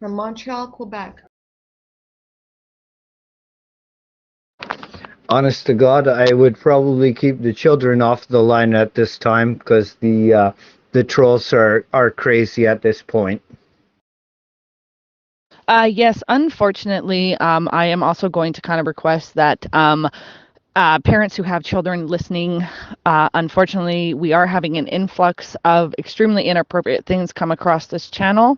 from Montreal, Quebec. Honest to God, I would probably keep the children off the line at this time because the trolls are crazy at this point. Yes, unfortunately, I am also going to kind of request that parents who have children listening, unfortunately, we are having an influx of extremely inappropriate things come across this channel.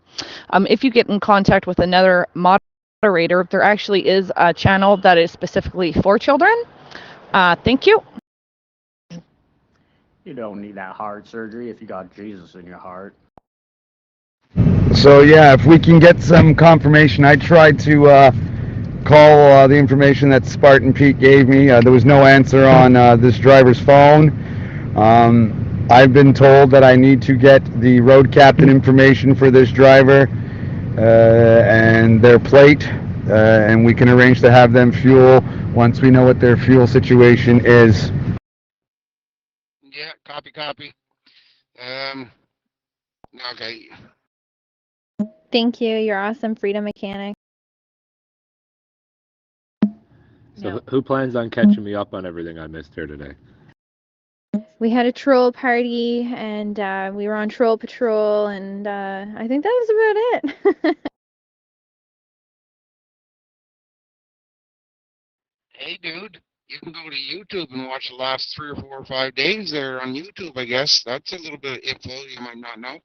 If you get in contact with another moderator, there actually is a channel that is specifically for children. Thank you. You don't need that heart surgery if you got Jesus in your heart. So yeah, if we can get some confirmation, I tried to call the information that Spartan Pete gave me. There was no answer on this driver's phone. I've been told that I need to get the road captain information for this driver and their plate, and we can arrange to have them fuel once we know what their fuel situation is. Yeah, copy. Okay. Thank you. You're awesome, Freedom Mechanic. So No. who plans on catching me up on everything I missed here today? We had a troll party, and we were on Troll Patrol, and I think that was about it. Hey, dude, you can go to YouTube and watch the last 3 or 4 or 5 days there on YouTube, I guess. That's a little bit of info you might not know.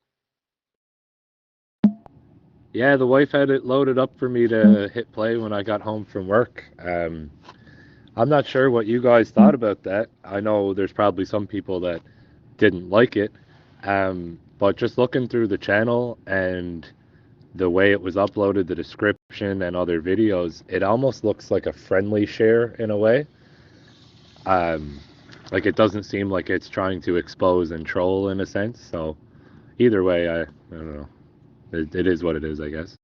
Yeah, the wife had it loaded up for me to hit play when I got home from work. I'm not sure what you guys thought about that. I know there's probably some people that didn't like it, but just looking through the channel and the way it was uploaded, the description and other videos, it almost looks like a friendly share in a way. Like it doesn't seem like it's trying to expose and troll in a sense. So either way, I don't know. It is what it is, I guess.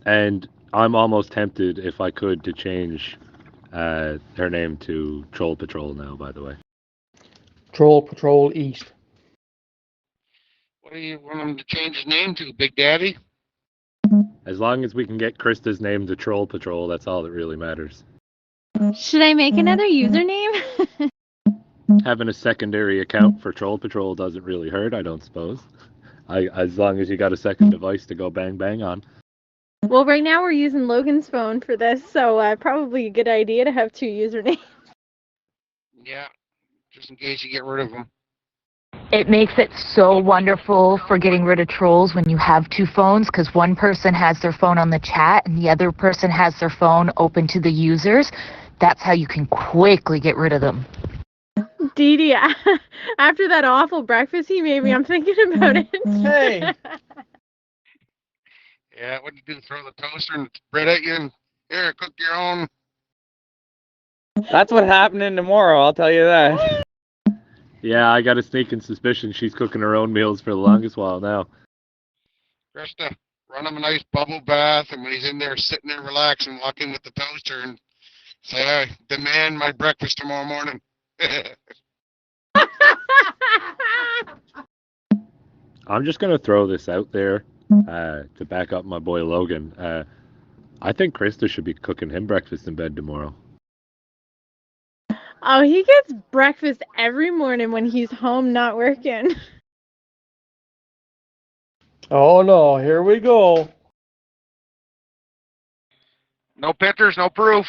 And I'm almost tempted, if I could, to change her name to Troll Patrol now, by the way. Troll Patrol East. What do you want him to change his name to, Big Daddy? As long as we can get Krista's name to Troll Patrol, that's all that really matters. Should I make another username? Having a secondary account for Troll Patrol doesn't really hurt, I don't suppose. As long as you got a second device to go bang bang on. Well, right now we're using Logan's phone for this, so probably a good idea to have 2 usernames. Yeah, just in case you get rid of them. It makes it so wonderful for getting rid of trolls when you have 2 phones, because one person has their phone on the chat and the other person has their phone open to the users. That's how you can quickly get rid of them. Dee Dee, after that awful breakfast he made me, I'm thinking about it. Hey! Yeah, what do you do? Throw the toaster and bread at you and here, cook your own. That's what's happening tomorrow, I'll tell you that. Yeah, I got a sneaking suspicion she's cooking her own meals for the longest while now. Krista, run him a nice bubble bath, and when he's in there sitting there relaxing, walk in with the toaster and say, I demand my breakfast tomorrow morning. I'm just going to throw this out there to back up my boy Logan. I think Krista should be cooking him breakfast in bed tomorrow. Oh, he gets breakfast every morning when he's home not working. Oh no, here we go. No pictures, no proof.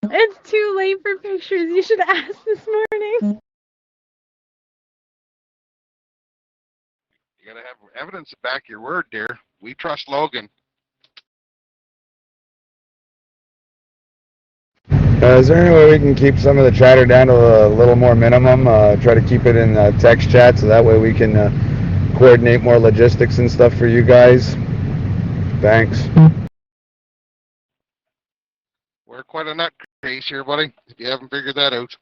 It's too late for pictures. You should ask this morning. You gotta have evidence to back your word, dear. We trust Logan. Is there any way we can keep some of the chatter down to a little more minimum? Try to keep it in text chat so that way we can coordinate more logistics and stuff for you guys. Thanks. We're quite a nutcase here, buddy, if you haven't figured that out.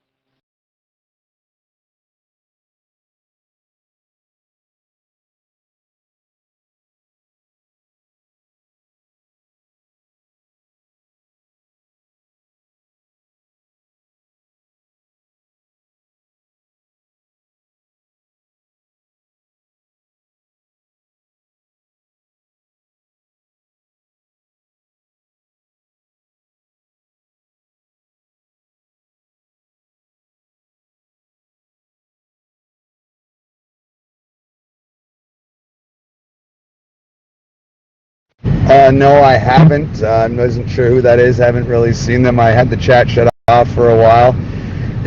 No, I haven't. I wasn't sure who that is. Haven't really seen them. I had the chat shut off for a while.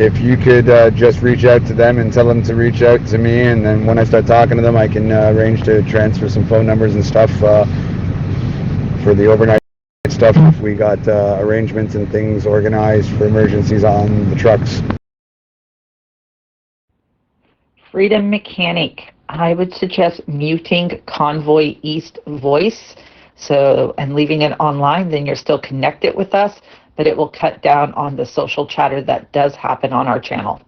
If you could just reach out to them and tell them to reach out to me, and then when I start talking to them, I can arrange to transfer some phone numbers and stuff for the overnight stuff if we got arrangements and things organized for emergencies on the trucks. Freedom Mechanic, I would suggest muting Convoy East voice and leaving it online. Then you're still connected with us, but it will cut down on the social chatter that does happen on our channel.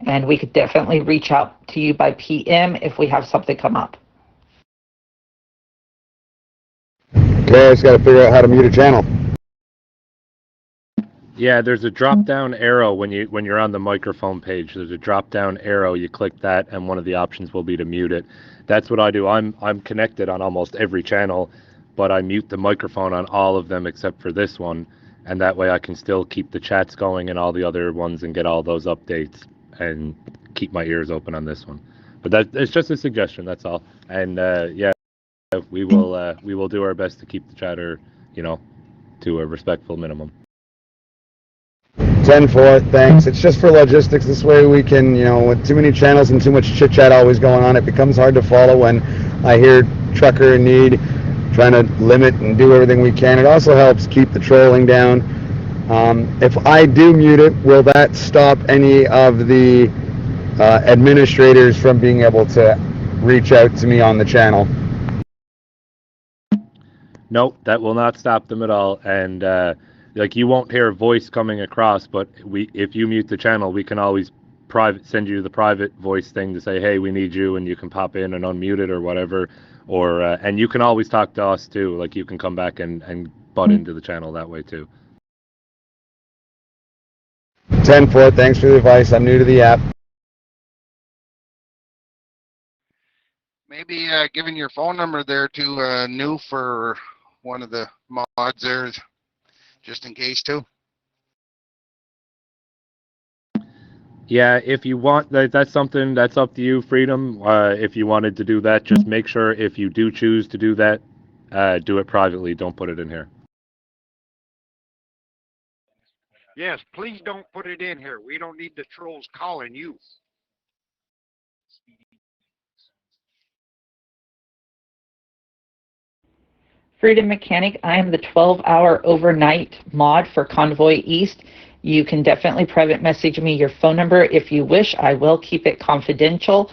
And we could definitely reach out to you by PM if we have something come up. Okay, I just got to figure out how to mute a channel. Yeah, there's a drop-down arrow when you're on the microphone page. There's a drop-down arrow. You click that, and one of the options will be to mute it. That's what I do. I'm connected on almost every channel, but I mute the microphone on all of them except for this one, and that way I can still keep the chats going and all the other ones and get all those updates and keep my ears open on this one. But it's just a suggestion. That's all. And yeah, we will do our best to keep the chatter, to a respectful minimum. 10-4, thanks. It's just for logistics. This way we can, with too many channels and too much chit-chat always going on, it becomes hard to follow when I hear trucker in need, trying to limit and do everything we can. It also helps keep the trolling down. If I do mute it, will that stop any of the administrators from being able to reach out to me on the channel? Nope, that will not stop them at all. And you won't hear a voice coming across, but if you mute the channel, we can always send you the private voice thing to say, hey, we need you, and you can pop in and unmute it or whatever. Or and you can always talk to us too. Like, you can come back and butt into the channel that way too. 10-4, thanks for the advice. I'm new to the app. Maybe giving your phone number there to New for one of the mods there, just in case too. Yeah, if you want, that's something that's up to you, Freedom. If you wanted to do that, just make sure if you do choose to do that, do it privately. Don't put it in here. Yes, please don't put it in here. We don't need the trolls calling you. Freedom Mechanic, I am the 12-hour overnight mod for Convoy East. You can definitely private message me your phone number if you wish. I will keep it confidential.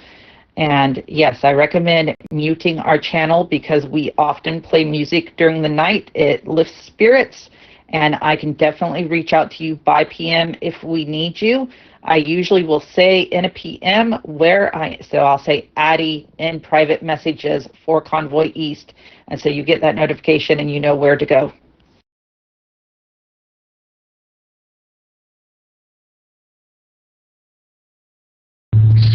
And yes, I recommend muting our channel because we often play music during the night. It lifts spirits, and I can definitely reach out to you by PM if we need you. I usually will say in a PM so I'll say Addie in private messages for Convoy East. And so you get that notification and you know where to go.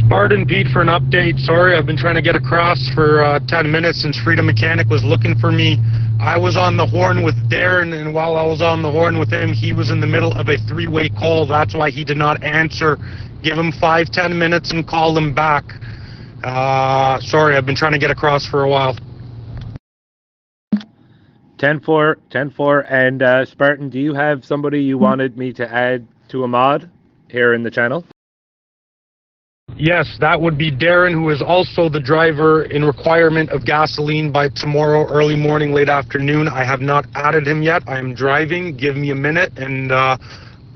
Spartan Pete for an update. Sorry, I've been trying to get across for 10 minutes since Freedom Mechanic was looking for me. I was on the horn with Darren, and while I was on the horn with him, he was in the middle of a three-way call. That's why he did not answer. Give him 5-10 minutes and call him back. Sorry, I've been trying to get across for a while. 10-4, and Spartan, do you have somebody you wanted me to add to a mod here in the channel? Yes, that would be Darren, who is also the driver in requirement of gasoline by tomorrow, early morning, late afternoon. I have not added him yet. I am driving. Give me a minute, and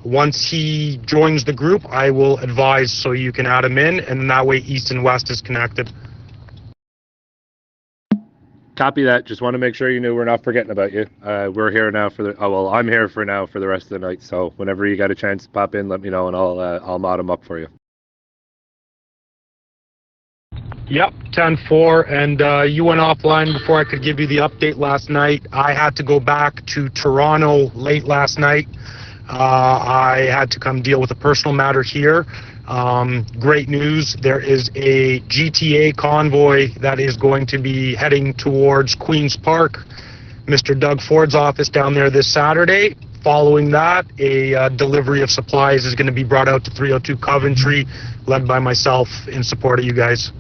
once he joins the group, I will advise so you can add him in, and that way East and West is connected. Copy that. Just want to make sure you knew we're not forgetting about you. We're here now I'm here for now for the rest of the night. So whenever you got a chance to pop in, let me know, and I'll mod him up for you. Yep, 10-4, and you went offline before I could give you the update last night. I had to go back to Toronto late last night. I had to come deal with a personal matter here. Great news, there is a GTA convoy that is going to be heading towards Queen's Park, Mr. Doug Ford's office down there this Saturday. Following that, a delivery of supplies is going to be brought out to 302 Coventry, led by myself in support of you guys.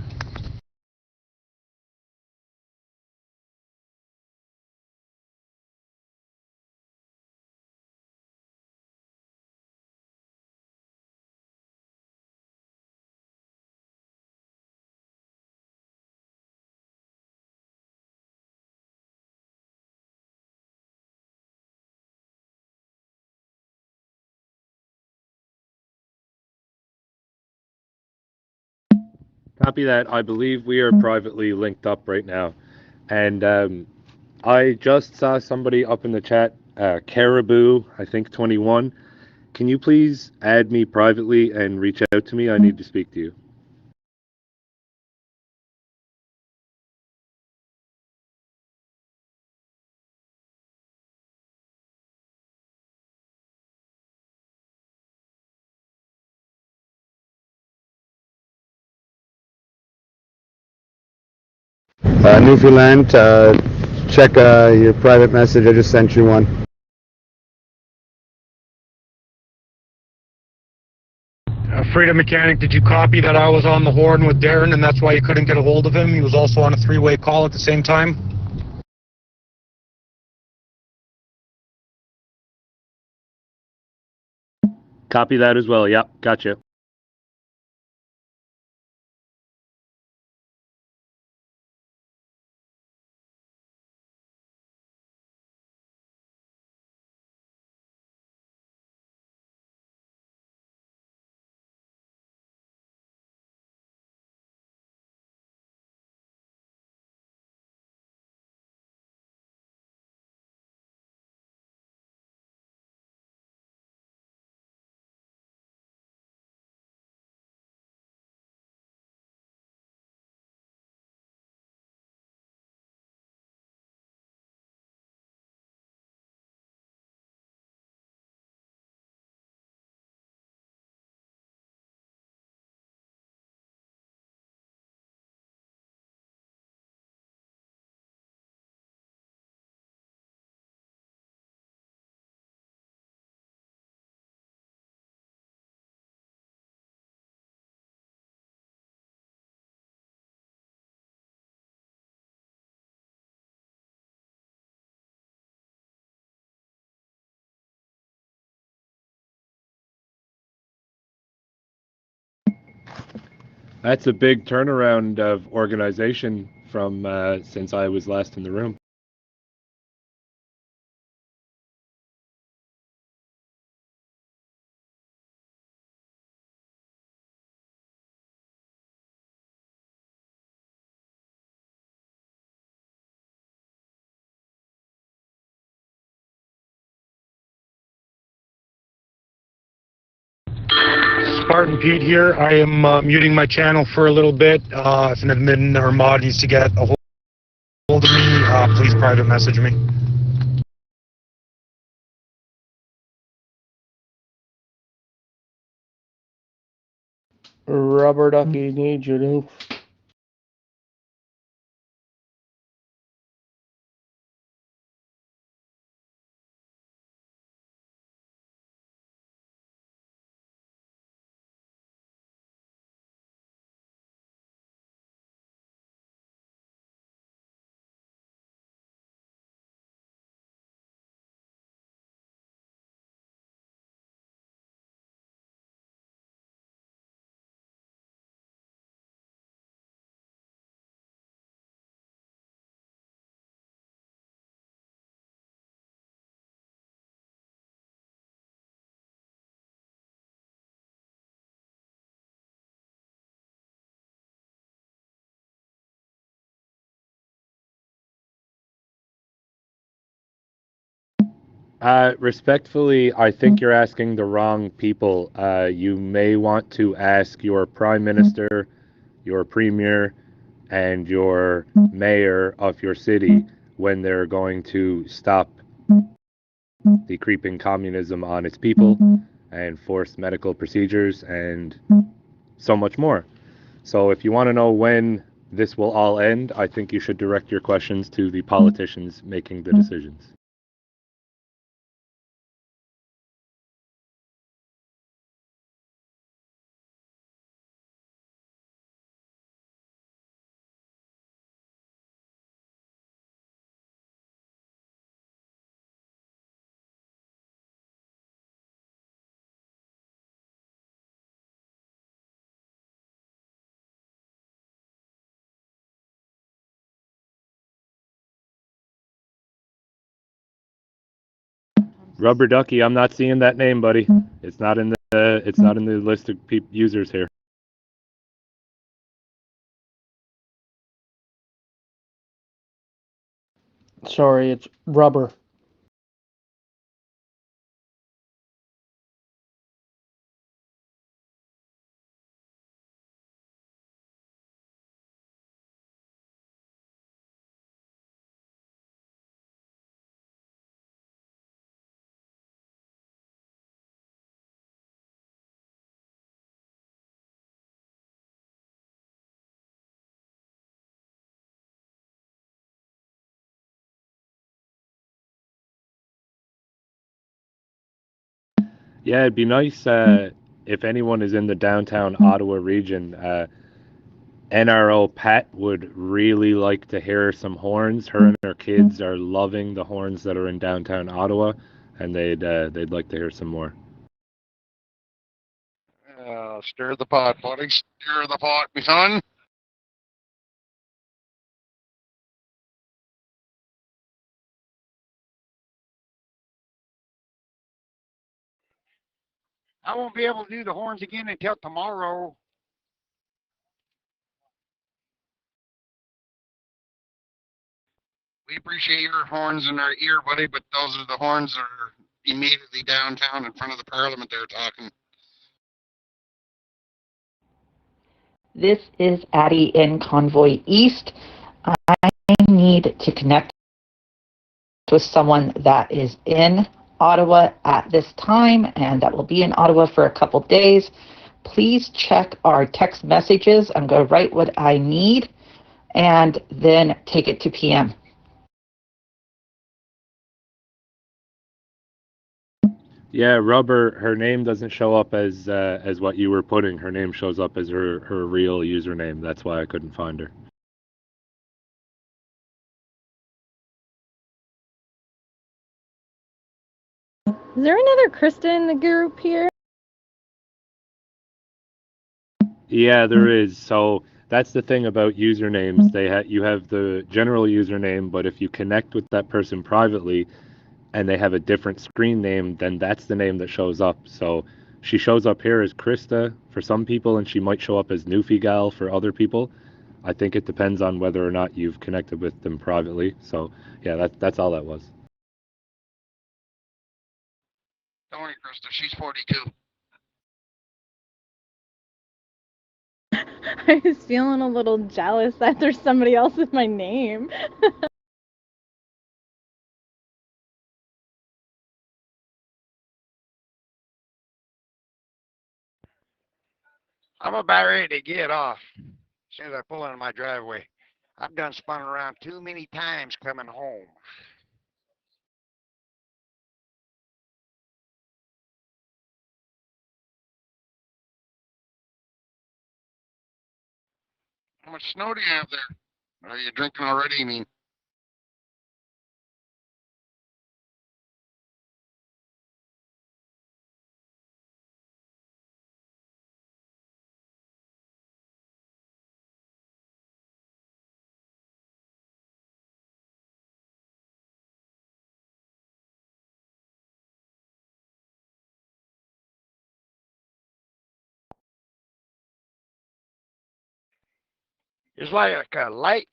Copy that. I believe we are privately linked up right now. And I just saw somebody up in the chat, Caribou, I think 21. Can you please add me privately and reach out to me? I need to speak to you. Newfoundland, check your private message. I just sent you one. Freedom Mechanic, did you copy that I was on the horn with Darren and that's why you couldn't get a hold of him? He was also on a three-way call at the same time. Copy that as well. Yep, gotcha. That's a big turnaround of organization from since I was last in the room. Spartan Pete here. I am muting my channel for a little bit. If an admin or mod needs to get a hold of me, please private message me. Rubber Ducky needs you to. Respectfully, I think you're asking the wrong people. You may want to ask your prime minister, your premier, and your mayor of your city when they're going to stop the creeping communism on its people and forced medical procedures and so much more. So if you want to know when this will all end, I think you should direct your questions to the politicians making the decisions. Rubber Ducky, I'm not seeing that name, buddy. It's not in the list of users here. Sorry, it's rubber. Yeah, it'd be nice if anyone is in the downtown Ottawa region. NRO Pat would really like to hear some horns. Her and her kids are loving the horns that are in downtown Ottawa, and they'd like to hear some more. Stir the pot, buddy. Stir the pot, me son. I won't be able to do the horns again until tomorrow. We appreciate your horns in our ear, buddy, but those are the horns that are immediately downtown in front of the Parliament they're talking. This is Addie in Convoy East. I need to connect with someone that is in Ottawa at this time and that will be in Ottawa for a couple days. Please check our text messages. I'm going to write what I need and then take it to PM. Yeah, Rubber, her name doesn't show up as what you were putting. Her name shows up as her real username. That's why I couldn't find her. Is there another Krista in the group here? Yeah, there is. So that's the thing about usernames. You have the general username, but if you connect with that person privately and they have a different screen name, then that's the name that shows up. So she shows up here as Krista for some people, and she might show up as Newfie for other people. I think it depends on whether or not you've connected with them privately. So yeah, that's all that was. Don't worry, Krista, she's 42. I was feeling a little jealous that there's somebody else with my name. I'm about ready to get off as soon as I pull into my driveway. I've done spun around too many times coming home. How much snow do you have there? Are you drinking already, you mean? It's like a light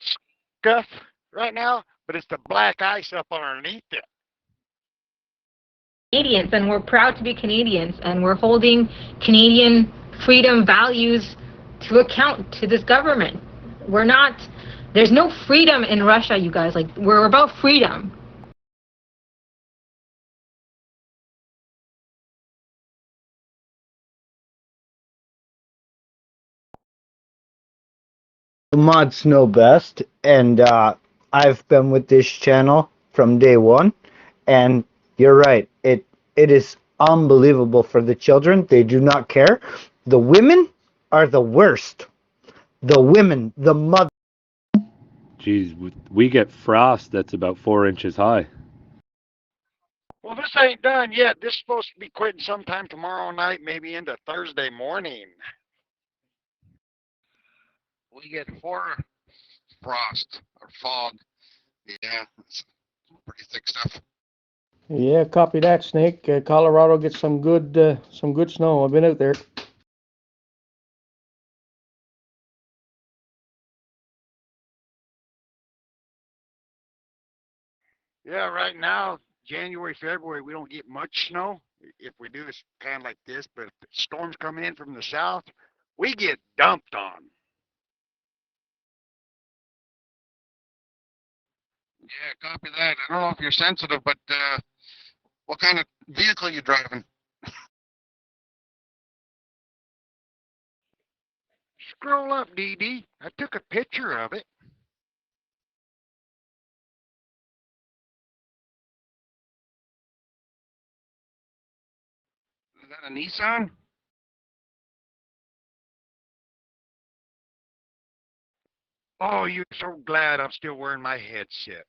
scuff right now, but it's the black ice up underneath it. Canadians, and we're proud to be Canadians, and we're holding Canadian freedom values to account to this government. We're not, there's no freedom in Russia, you guys. Like, we're about freedom. The mods know best, and I've been with this channel from day one, and you're right. It is unbelievable for the children. They do not care. The women are the worst. The women, the mother. Geez, we get frost that's about 4 inches high. Well, this ain't done yet. This is supposed to be quitting sometime tomorrow night, maybe into Thursday morning. We get 4 frost or fog. Yeah, it's pretty thick stuff. Yeah, copy that, Snake. Colorado gets some good snow. I've been out there. Yeah, right now, January, February, we don't get much snow. If we do, it's kind of like this. But if storms come in from the south, we get dumped on. Yeah, copy that. I don't know if you're sensitive, but what kind of vehicle you driving? Scroll up, Dee Dee. I took a picture of it. Is that a Nissan? Oh, you're so glad I'm still wearing my headset.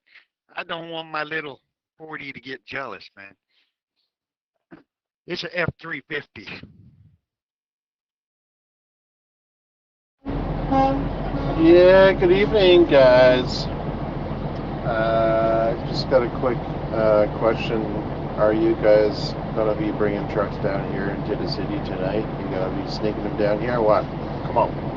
I don't want my little 40 to get jealous, man. It's a F-350. Yeah, good evening, guys. Just got a quick question. Are you guys gonna be bringing trucks down here into the city tonight? You gonna be sneaking them down here or what? Come on.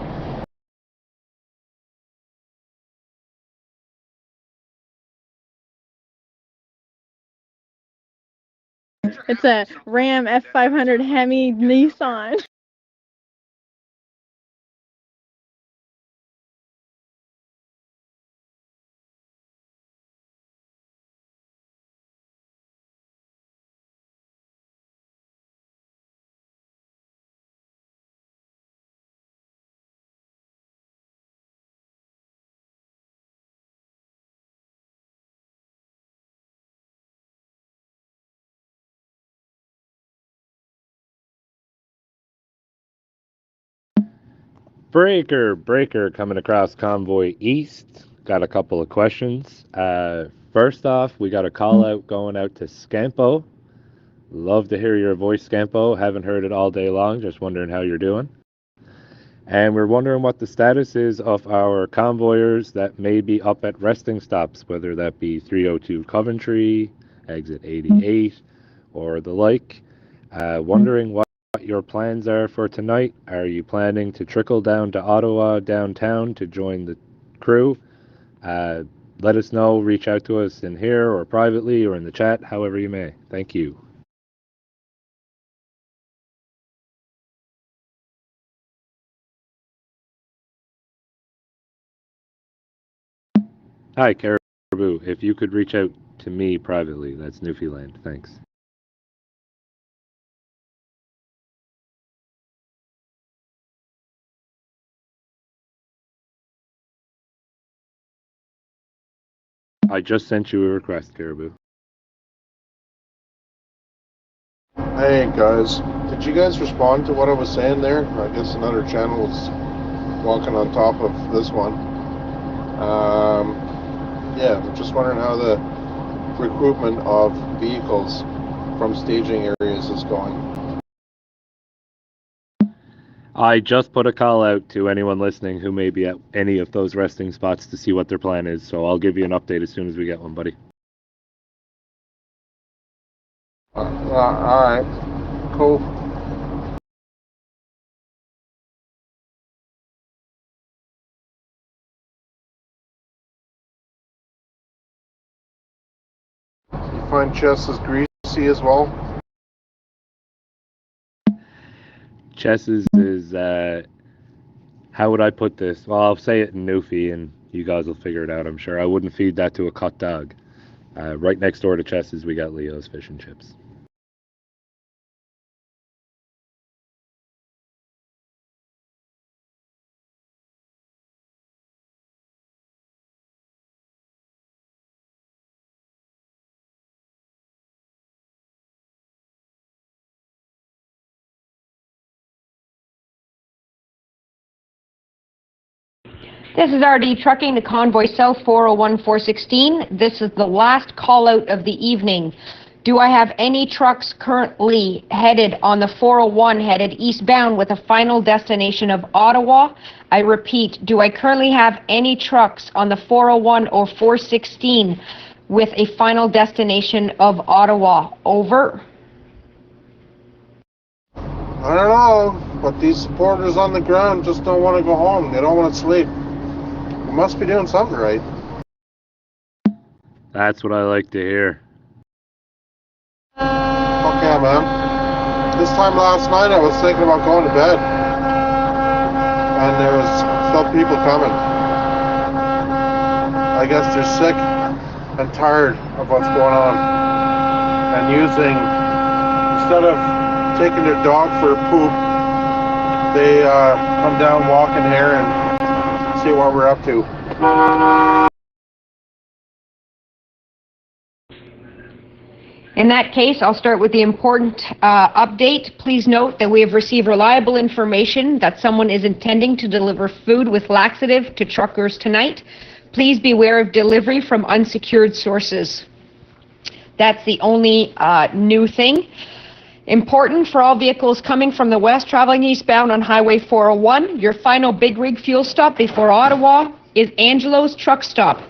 It's a Ram F500 Hemi Nissan. Breaker coming across Convoy East. Got a couple of questions. First off, we got a call out going out to Scampo. Love to hear your voice, Scampo. Haven't heard it all day long. Just wondering how you're doing. And we're wondering what the status is of our convoyers that may be up at resting stops, whether that be 302 Coventry, exit 88, or the like. Wondering what your plans are for tonight. Are you planning to trickle down to Ottawa downtown to join the crew? Let us know. Reach out to us in here or privately or in the chat, however you may. Thank you. Hi, Caribou. If you could reach out to me privately, that's Newfoundland. Thanks. I just sent you a request, Caribou. Hey guys, did you guys respond to what I was saying there? I guess another channel was walking on top of this one. Yeah, I'm just wondering how the recruitment of vehicles from staging areas is going. I just put a call out to anyone listening who may be at any of those resting spots to see what their plan is, so I'll give you an update as soon as we get one, buddy. Alright, cool. You find Chess as greasy as well? Chess's is, how would I put this? Well, I'll say it in Newfie and you guys will figure it out, I'm sure. I wouldn't feed that to a cut dog. Right next door to Chess's, we got Leo's Fish and Chips. This is RD Trucking, the Convoy South 401-416. This is the last call out of the evening. Do I have any trucks currently headed on the 401 headed eastbound with a final destination of Ottawa? I repeat, do I currently have any trucks on the 401 or 416 with a final destination of Ottawa? Over. I don't know, but these supporters on the ground just don't want to go home. They don't want to sleep. We must be doing something right. That's what I like to hear. Okay, man. This time last night I was thinking about going to bed. And there was still people coming. I guess they're sick and tired of what's going on. And instead of taking their dog for a poop, they come down walking here and see what we're up to. In that case, I'll start with the important update. Please note that we have received reliable information that someone is intending to deliver food with laxative to truckers tonight. Please beware of delivery from unsecured sources. That's the only new thing. Important for all vehicles coming from the west traveling eastbound on Highway 401, your final big rig fuel stop before Ottawa is Angelo's Truck Stop.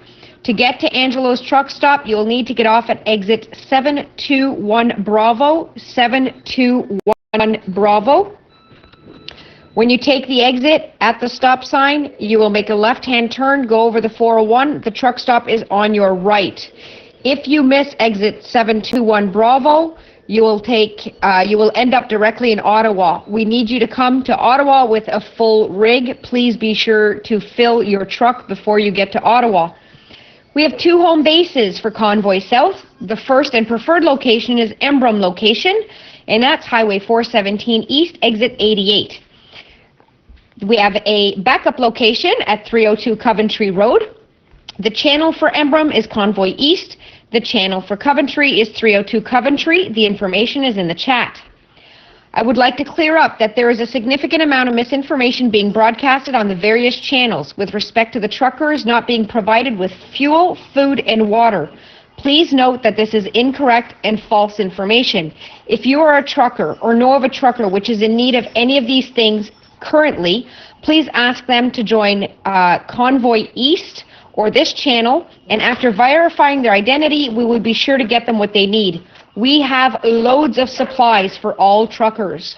To get to Angelo's Truck Stop, you'll need to get off at exit 721 Bravo, 721 Bravo. When you take the exit at the stop sign, you will make a left-hand turn, go over the 401. The truck stop is on your right. If you miss exit 721 Bravo, you will end up directly in Ottawa. We need you to come to Ottawa with a full rig. Please be sure to fill your truck before you get to Ottawa. We have two home bases for Convoy South. The first and preferred location is Embrun location, and that's Highway 417 East, exit 88. We have a backup location at 302 Coventry Road. The channel for Embrun is Convoy East. The channel for Coventry is 302 Coventry. The information is in the chat. I would like to clear up that there is a significant amount of misinformation being broadcasted on the various channels with respect to the truckers not being provided with fuel, food, and water. Please note that this is incorrect and false information. If you are a trucker or know of a trucker which is in need of any of these things currently, please ask them to join Convoy East or this channel, and after verifying their identity, we will be sure to get them what they need. We have loads of supplies for all truckers.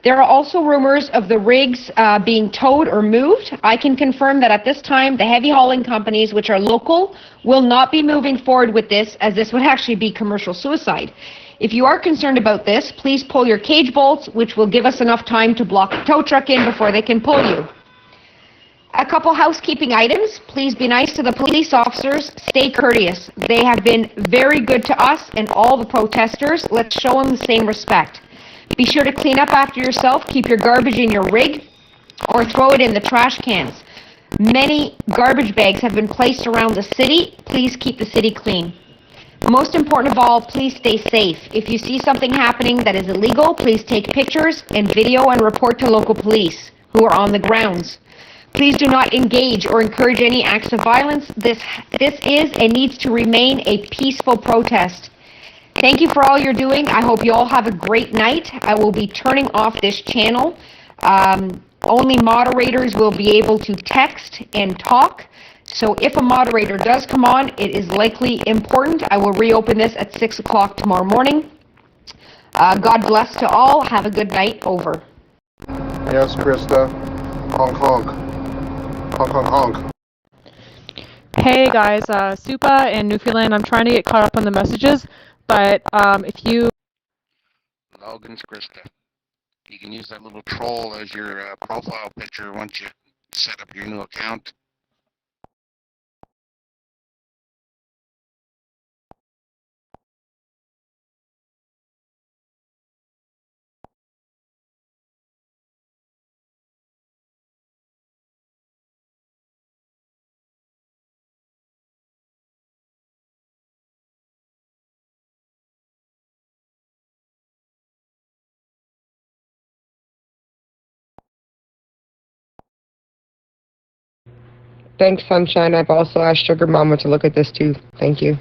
There are also rumors of the rigs being towed or moved. I can confirm that at this time, the heavy hauling companies, which are local, will not be moving forward with this, as this would actually be commercial suicide. If you are concerned about this, please pull your cage bolts, which will give us enough time to block the tow truck in before they can pull you. A couple housekeeping items. Please be nice to the police officers. Stay courteous. They have been very good to us and all the protesters. Let's show them the same respect. Be sure to clean up after yourself. Keep your garbage in your rig or throw it in the trash cans. Many garbage bags have been placed around the city. Please keep the city clean. Most important of all, please stay safe. If you see something happening that is illegal, please take pictures and video and report to local police who are on the grounds. Please do not engage or encourage any acts of violence. This is and needs to remain a peaceful protest. Thank you for all you're doing. I hope you all have a great night. I will be turning off this channel. Only moderators will be able to text and talk. So if a moderator does come on, it is likely important. I will reopen this at 6 o'clock tomorrow morning. God bless to all. Have a good night. Over. Yes, Krista. Honk honk. Honk honk honk. Hey guys, Supa in Newfoundland. I'm trying to get caught up on the messages, but if you... Logan's Krista. You can use that little troll as your profile picture once you set up your new account. Thanks, Sunshine. I've also asked Sugar Mama to look at this too. Thank you.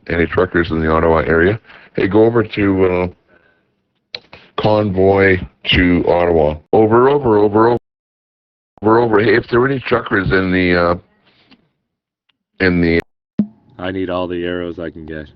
Any truckers in the Ottawa area, hey, go over to Convoy to Ottawa. Over. Hey, if there were any truckers in the I need all the arrows I can get.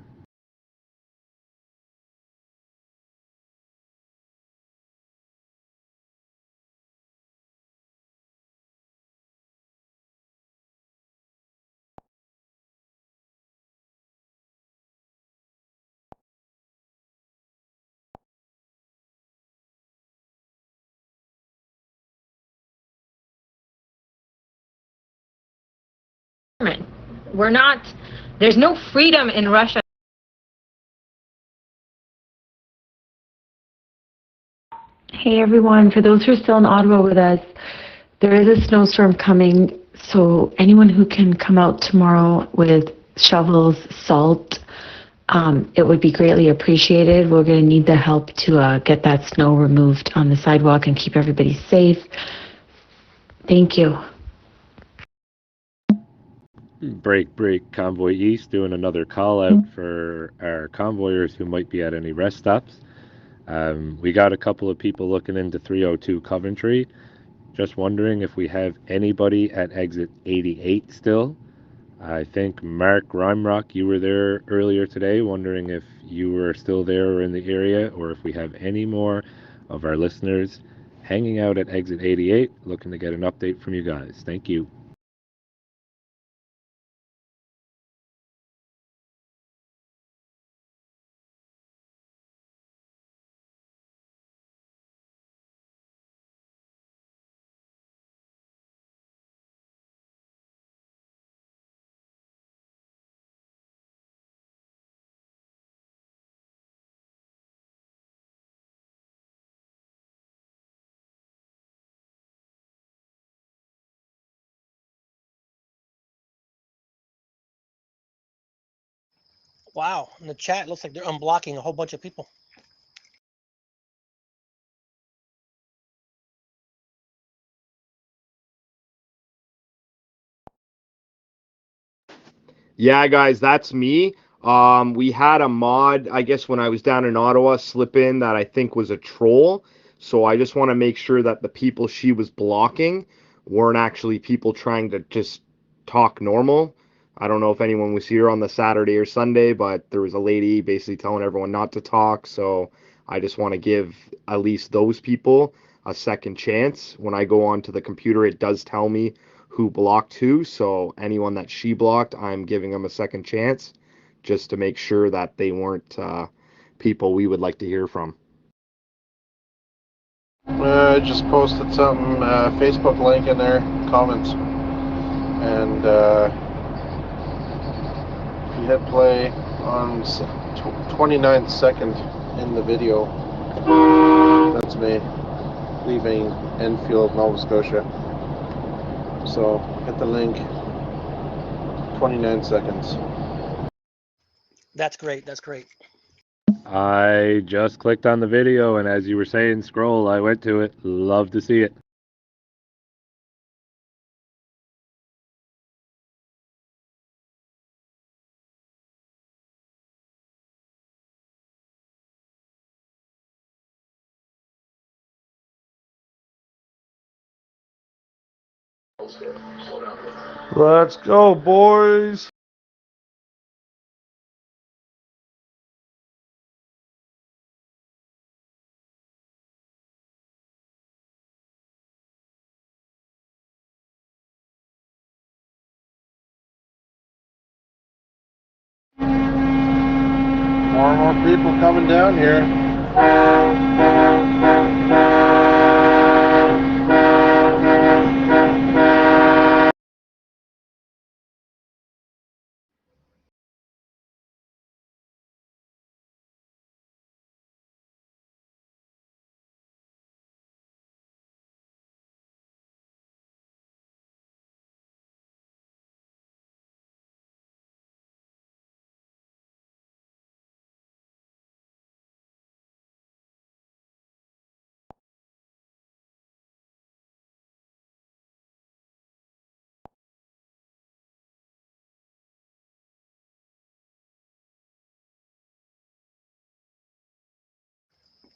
We're not, there's no freedom in Russia. Hey everyone, for those who are still in Ottawa with us, there is a snowstorm coming, so anyone who can come out tomorrow with shovels, salt, it would be greatly appreciated. We're going to need the help to get that snow removed on the sidewalk and keep everybody safe. Thank you. Break, Convoy East, doing another call out for our convoyers who might be at any rest stops. We got a couple of people looking into 302 Coventry. Just wondering if we have anybody at exit 88 still. I think Mark Rhymerock, you were there earlier today, wondering if you were still there or in the area, or if we have any more of our listeners hanging out at exit 88, looking to get an update from you guys. Thank you. Wow, in the chat, it looks like they're unblocking a whole bunch of people. Yeah, guys, that's me. We had a mod, I guess, when I was down in Ottawa, slip in that I think was a troll. So I just want to make sure that the people she was blocking weren't actually people trying to just talk normal. I don't know if anyone was here on the Saturday or Sunday, but there was a lady basically telling everyone not to talk. So I just want to give at least those people a second chance. When I go onto the computer, it does tell me who blocked who. So anyone that she blocked, I'm giving them a second chance just to make sure that they weren't people we would like to hear from. I just posted some Facebook link in there, comments, and if you hit play on 29th second in the video, that's me leaving Enfield, Nova Scotia. So hit the link, 29 seconds. That's great. That's great. I just clicked on the video, and as you were saying, scroll, I went to it. Love to see it. Let's go, boys. More and more people coming down here.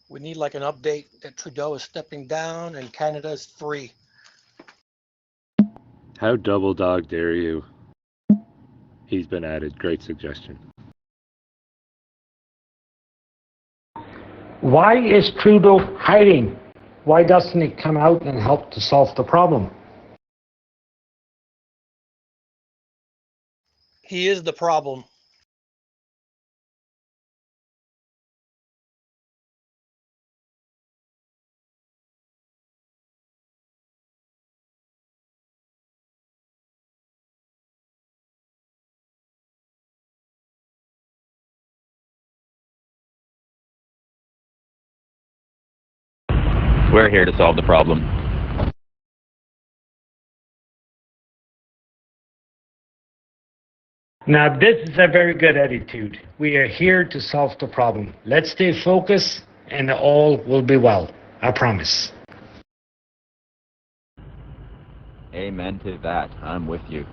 We need like an update that Trudeau is stepping down and Canada is free. How double dog dare you? He's been added. Great suggestion. Why is Trudeau hiding? Why doesn't he come out and help to solve the problem? He is the problem. We're here to solve the problem. Now, this is a very good attitude. We are here to solve the problem. Let's stay focused and all will be well. I promise. Amen to that. I'm with you.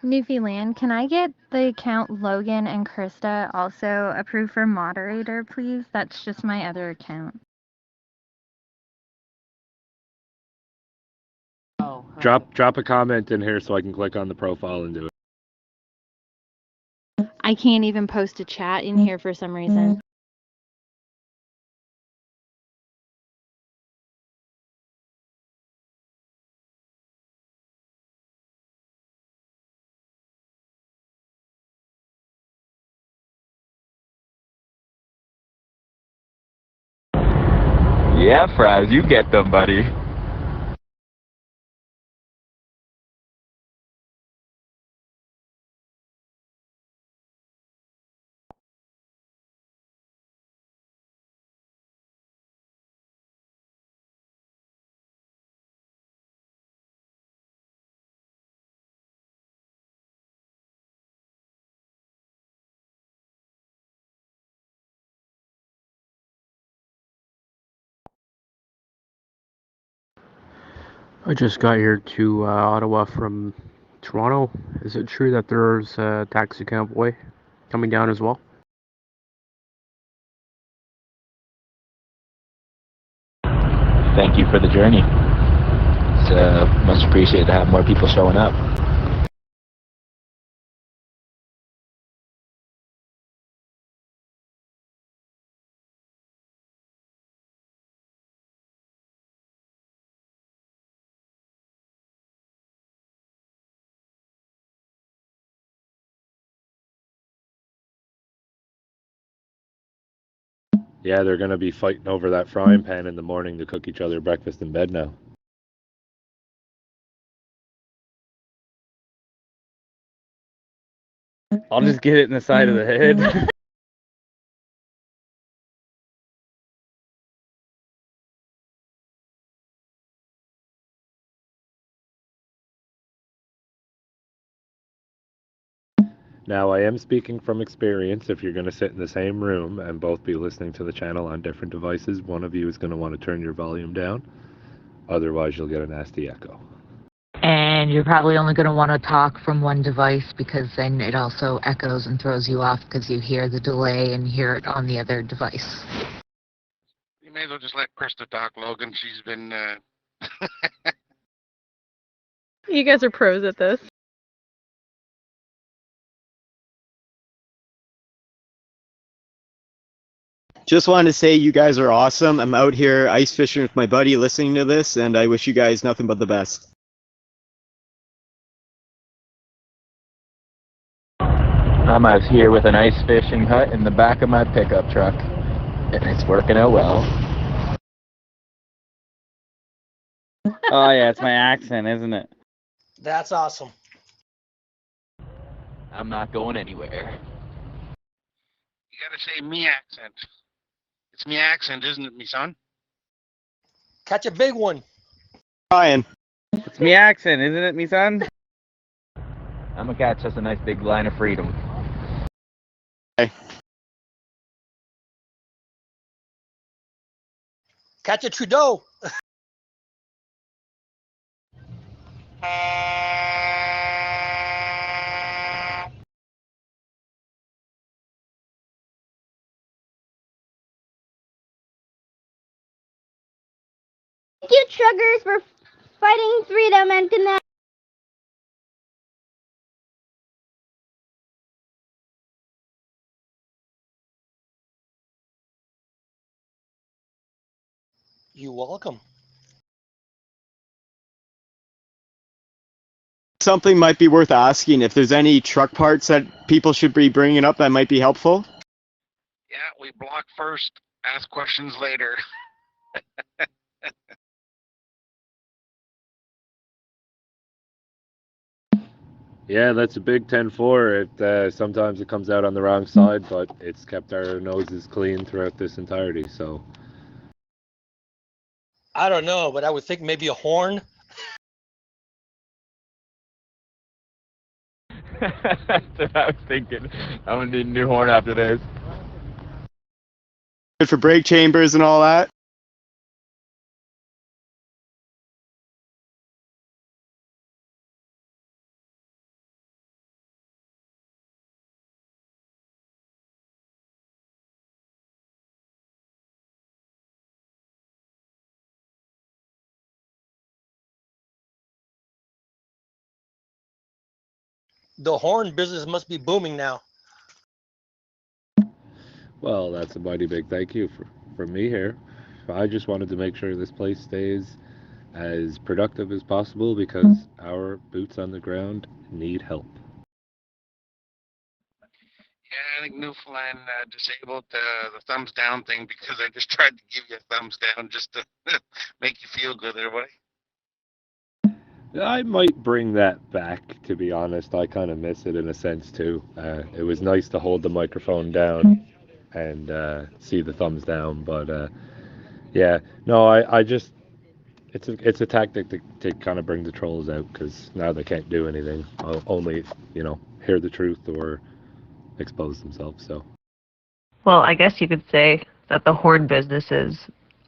Newfoundland, can I get the account Logan and Krista also approved for moderator, please? That's just my other account. Drop a comment in here so I can click on the profile and do it. I can't even post a chat in here for some reason. Yeah, Fraz, you get them, buddy. I just got here to Ottawa from Toronto. Is it true that there's a taxi convoy coming down as well? Thank you for the journey. It's much appreciated to have more people showing up. Yeah, they're gonna be fighting over that frying pan in the morning to cook each other breakfast in bed now. I'll just get it in the side of the head. Now, I am speaking from experience. If you're going to sit in the same room and both be listening to the channel on different devices, one of you is going to want to turn your volume down. Otherwise, you'll get a nasty echo. And you're probably only going to want to talk from one device because then it also echoes and throws you off because you hear the delay and hear it on the other device. You may as well just let Krista talk, Logan. She's been. You guys are pros at this. Just wanted to say you guys are awesome. I'm out here ice fishing with my buddy listening to this, and I wish you guys nothing but the best. I'm out here with an ice fishing hut in the back of my pickup truck, and it's working out well. Oh yeah, it's my accent, isn't it? That's awesome. I'm not going anywhere. You gotta say me accent. It's me accent, isn't it, me son? Catch a big one. Ryan. It's me accent, isn't it, me son? I'm gonna catch us a nice big line of freedom. Catch a Trudeau. Thank you, truckers, for fighting freedom and connect. You welcome. Something might be worth asking if there's any truck parts that people should be bringing up that might be helpful. Yeah, we block first, ask questions later. Yeah, that's a big 10-4. Sometimes it comes out on the wrong side, but it's kept our noses clean throughout this entirety. So I don't know, but I would think maybe a horn. That's what I was thinking. I'm gonna need a new horn after this. Good for brake chambers and all that. The horn business must be booming now. well, that's a mighty big thank you from me here. I just wanted to make sure this place stays as productive as possible because our boots on the ground need help. Yeah, I think Newfoundland disabled the thumbs down thing because I just tried to give you a thumbs down just to make you feel good, everybody. I might bring that back, to be honest. I kind of miss it in a sense too. It was nice to hold the microphone down and see the thumbs down, but yeah, no, I just it's a tactic to kind of bring the trolls out because now they can't do anything. I'll only hear the truth or expose themselves. So Well, I guess you could say that the horn business is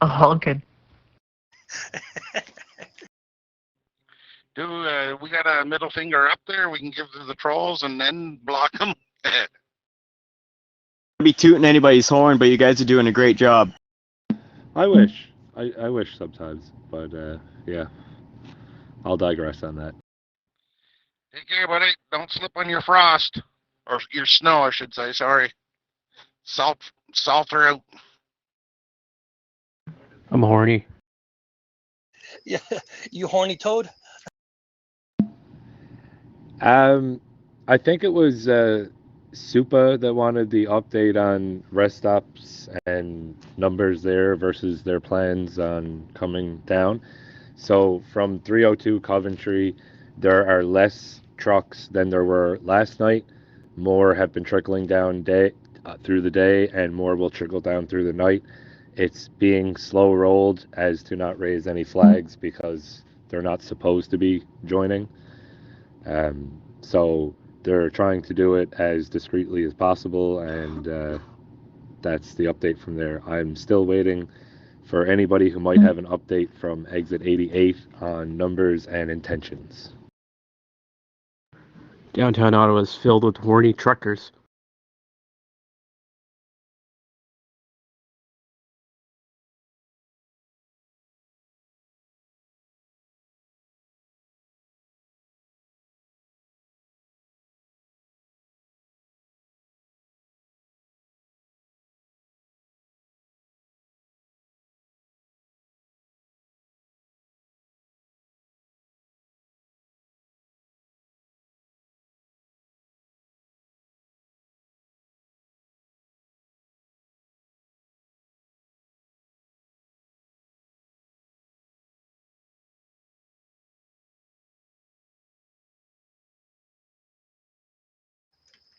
a honkin'. We got a middle finger up there we can give to the trolls and then block them? Be tooting anybody's horn, but you guys are doing a great job. I wish. I wish sometimes, but yeah, I'll digress on that. Take care, buddy. Don't slip on your frost. Or your snow, I should say, sorry. Salter out. I'm horny. Yeah, you horny toad? I think it was Supa that wanted the update on rest stops and numbers there versus their plans on coming down. So from 302 Coventry, there are less trucks than there were last night. More have been trickling down through the day, and more will trickle down through the night. It's being slow rolled as to not raise any flags because they're not supposed to be joining. So they're trying to do it as discreetly as possible, and that's the update from there. I'm still waiting for anybody who might have an update from exit 88 on numbers and intentions. Downtown Ottawa is filled with horny truckers.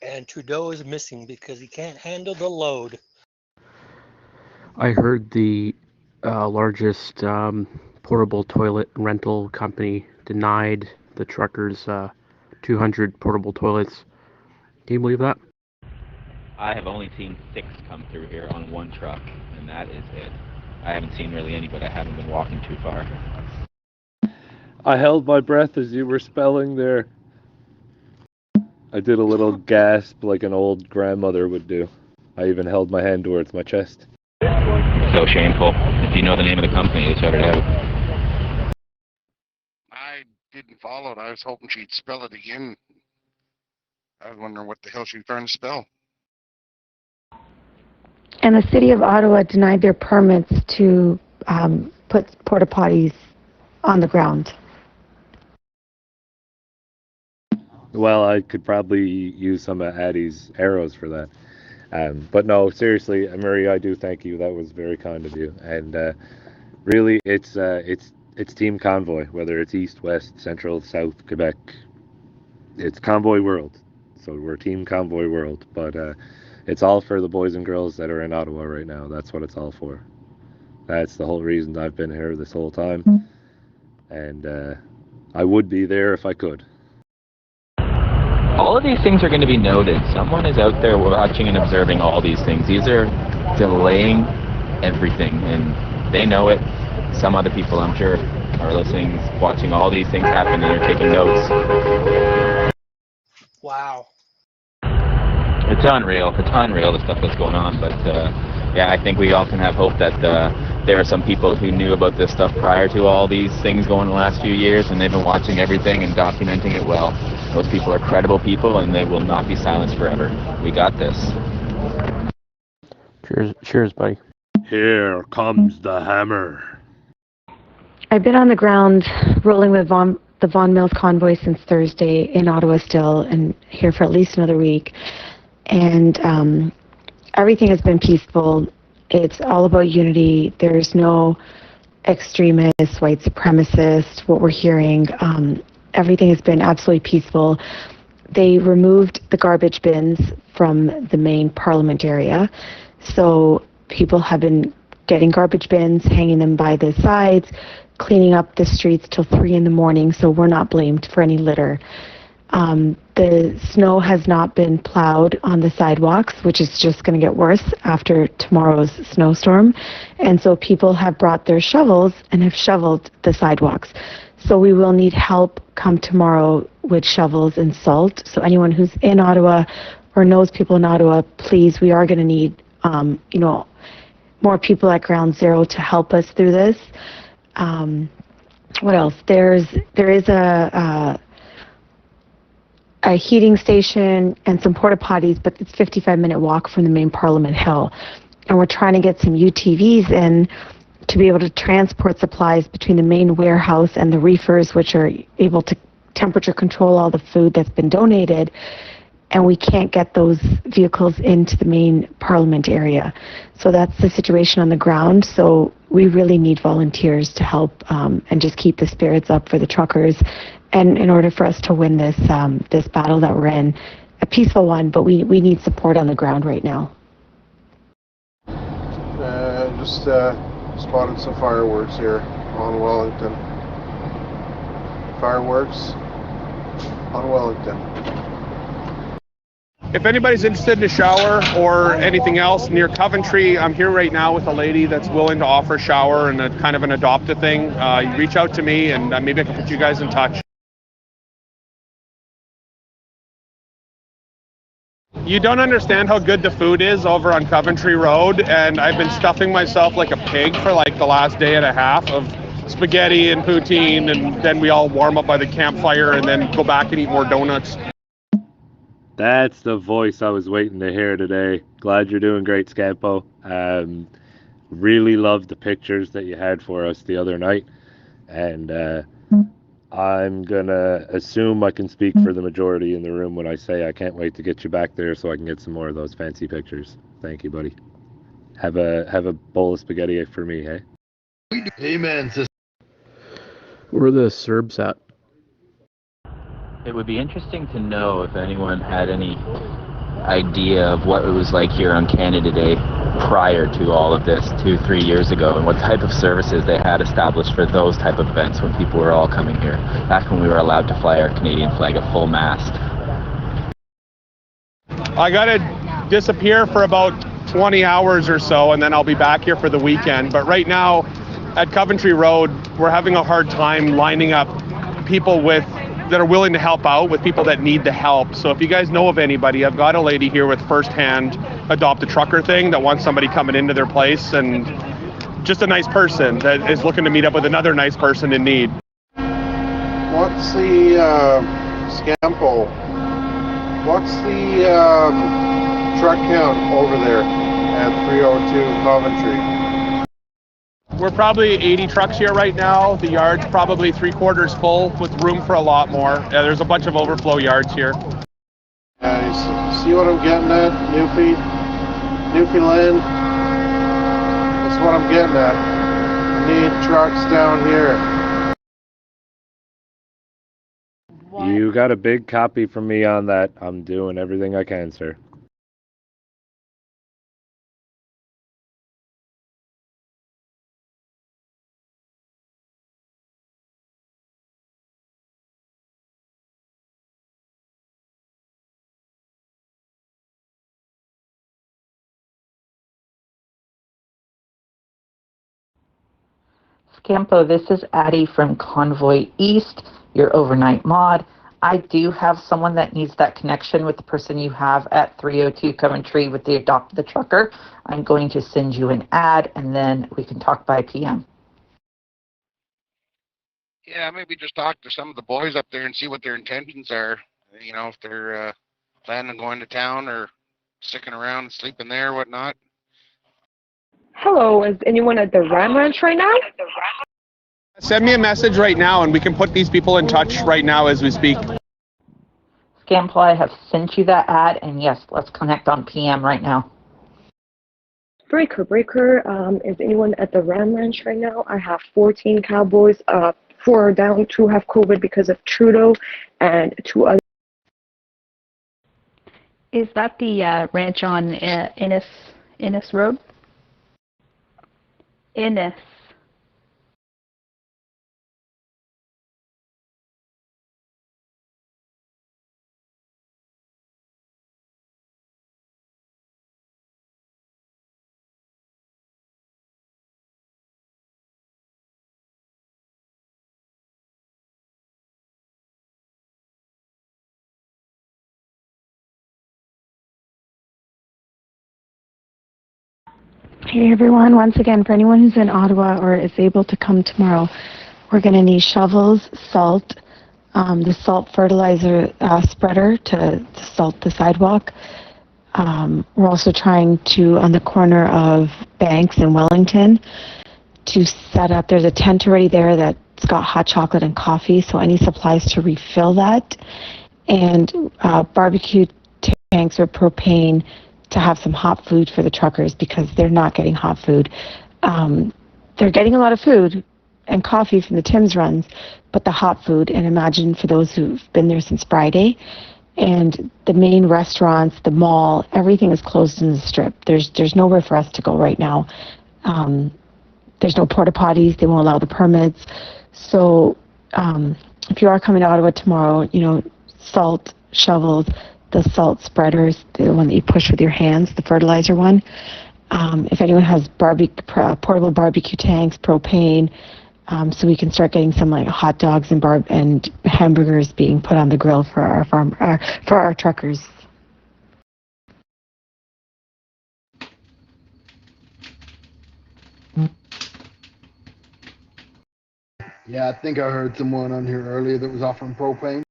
And Trudeau is missing because he can't handle the load. I heard the largest portable toilet rental company denied the truckers 200 portable toilets. Can you believe that? I have only seen 6 come through here on one truck, and that is it. I haven't seen really any, but I haven't been walking too far. I held my breath as you were spelling there. I did a little gasp like an old grandmother would do. I even held my hand towards my chest. So shameful. If you know the name of the company, they shut it out. I didn't follow it. I was hoping she'd spell it again. I was wondering what the hell she was trying to spell. And the city of Ottawa denied their permits to put porta potties on the ground. Well, I could probably use some of Addie's arrows for that. But no, seriously, Murray, I do thank you. That was very kind of you. And really, it's Team Convoy, whether it's East, West, Central, South, Quebec. It's Convoy World. So we're Team Convoy World. But it's all for the boys and girls that are in Ottawa right now. That's what it's all for. That's the whole reason I've been here this whole time. And I would be there if I could. All of these things are going to be noted. Someone is out there watching and observing all these things. These are delaying everything, and they know it. Some other people, I'm sure, are listening, watching all these things happen, and they're taking notes. Wow. It's unreal. It's unreal, the stuff that's going on. But yeah, I think we all can have hope that there are some people who knew about this stuff prior to all these things going the last few years, and they've been watching everything and documenting it well. Those people are credible people, and they will not be silenced forever. We got this. Cheers, buddy. Here comes the hammer. I've been on the ground rolling with the Vaughan Mills convoy since Thursday in Ottawa still, and here for at least another week. And everything has been peaceful. It's all about unity. There's no extremists, white supremacists, what we're hearing. Everything has been absolutely peaceful. They removed the garbage bins from the main Parliament area. So people have been getting garbage bins, hanging them by the sides, cleaning up the streets till 3 in the morning, so we're not blamed for any litter. The snow has not been plowed on the sidewalks, which is just going to get worse after tomorrow's snowstorm. And so people have brought their shovels and have shoveled the sidewalks. So we will need help come tomorrow with shovels and salt. So anyone who's in Ottawa or knows people in Ottawa, please, we are going to need, more people at Ground Zero to help us through this. What else? There is a heating station and some porta potties, but it's a 55-minute walk from the main Parliament Hill. And we're trying to get some UTVs in to be able to transport supplies between the main warehouse and the reefers, which are able to temperature control all the food that's been donated. And we can't get those vehicles into the main Parliament area. So that's the situation on the ground. So we really need volunteers to help and just keep the spirits up for the truckers. And in order for us to win this this battle that we're in, a peaceful one, but we need support on the ground right now. Just spotted some fireworks here on Wellington. Fireworks on Wellington. If anybody's interested in a shower or anything else near Coventry, I'm here right now with a lady that's willing to offer a shower and a kind of an adopt-a thing. You reach out to me and maybe I can put you guys in touch. You don't understand how good the food is over on Coventry Road, and I've been stuffing myself like a pig for like the last day and a half of spaghetti and poutine, and then we all warm up by the campfire and then go back and eat more donuts. That's the voice I was waiting to hear today. Glad you're doing great, Scampo. Really loved the pictures that you had for us the other night, and I'm gonna assume I can speak for the majority in the room when I say I can't wait to get you back there so I can get some more of those fancy pictures. Thank you, buddy. Have a bowl of spaghetti for me, hey? Amen, sister. Where are the Serbs at? It would be interesting to know if anyone had any idea of what it was like here on Canada Day prior to all of this 2-3 years ago, and what type of services they had established for those type of events when people were all coming here, back when we were allowed to fly our Canadian flag at full mast. I gotta disappear for about 20 hours or so, and then I'll be back here for the weekend. But right now at Coventry Road, we're having a hard time lining up people that are willing to help out with people that need the help. So if you guys know of anybody, I've got a lady here with firsthand adopt a trucker thing that wants somebody coming into their place, and just a nice person that is looking to meet up with another nice person in need. What's the Scampo? What's the truck count over there at 302 Coventry? We're probably 80 trucks here right now. The yard's probably 3/4 full with room for a lot more. Yeah, there's a bunch of overflow yards here. See what I'm getting at? Newfoundland? That's what I'm getting at. I need trucks down here. You got a big copy from me on that. I'm doing everything I can, sir. Scampo, this is Addie from Convoy East, your overnight mod. I do have someone that needs that connection with the person you have at 302 Coventry with the Adopt the Trucker. I'm going to send you an ad, and then we can talk by PM. Yeah, maybe just talk to some of the boys up there and see what their intentions are. You know, if they're planning on going to town or sticking around and sleeping there or whatnot. Hello, is anyone at the Ram Ranch right now? Send me a message right now and we can put these people in touch right now as we speak. Scampo, I have sent you that ad, and yes, let's connect on PM right now. Breaker, is anyone at the Ram Ranch right now? I have 14 cowboys, 4 are down, 2 have COVID because of Trudeau, and 2 others. Is that the ranch on Innis Road? Innis. Hey everyone, once again, for anyone who's in Ottawa or is able to come tomorrow, we're going to need shovels, salt, the salt fertilizer spreader to salt the sidewalk. We're also trying to, on the corner of Banks and Wellington, to set up, there's a tent already there that's got hot chocolate and coffee, so any supplies to refill that. And barbecue tanks or propane to have some hot food for the truckers because they're not getting hot food. They're getting a lot of food and coffee from the Tim's runs, but the hot food, and imagine for those who've been there since Friday, and the main restaurants, the mall, everything is closed in the strip. There's nowhere for us to go right now. There's no porta potties. They won't allow the permits. So if you are coming to Ottawa tomorrow, you know, salt, shovels, the salt spreaders, the one that you push with your hands, the fertilizer one. If anyone has portable barbecue tanks, propane, so we can start getting some like hot dogs and hamburgers being put on the grill for our truckers. Yeah, I think I heard someone on here earlier that was offering propane.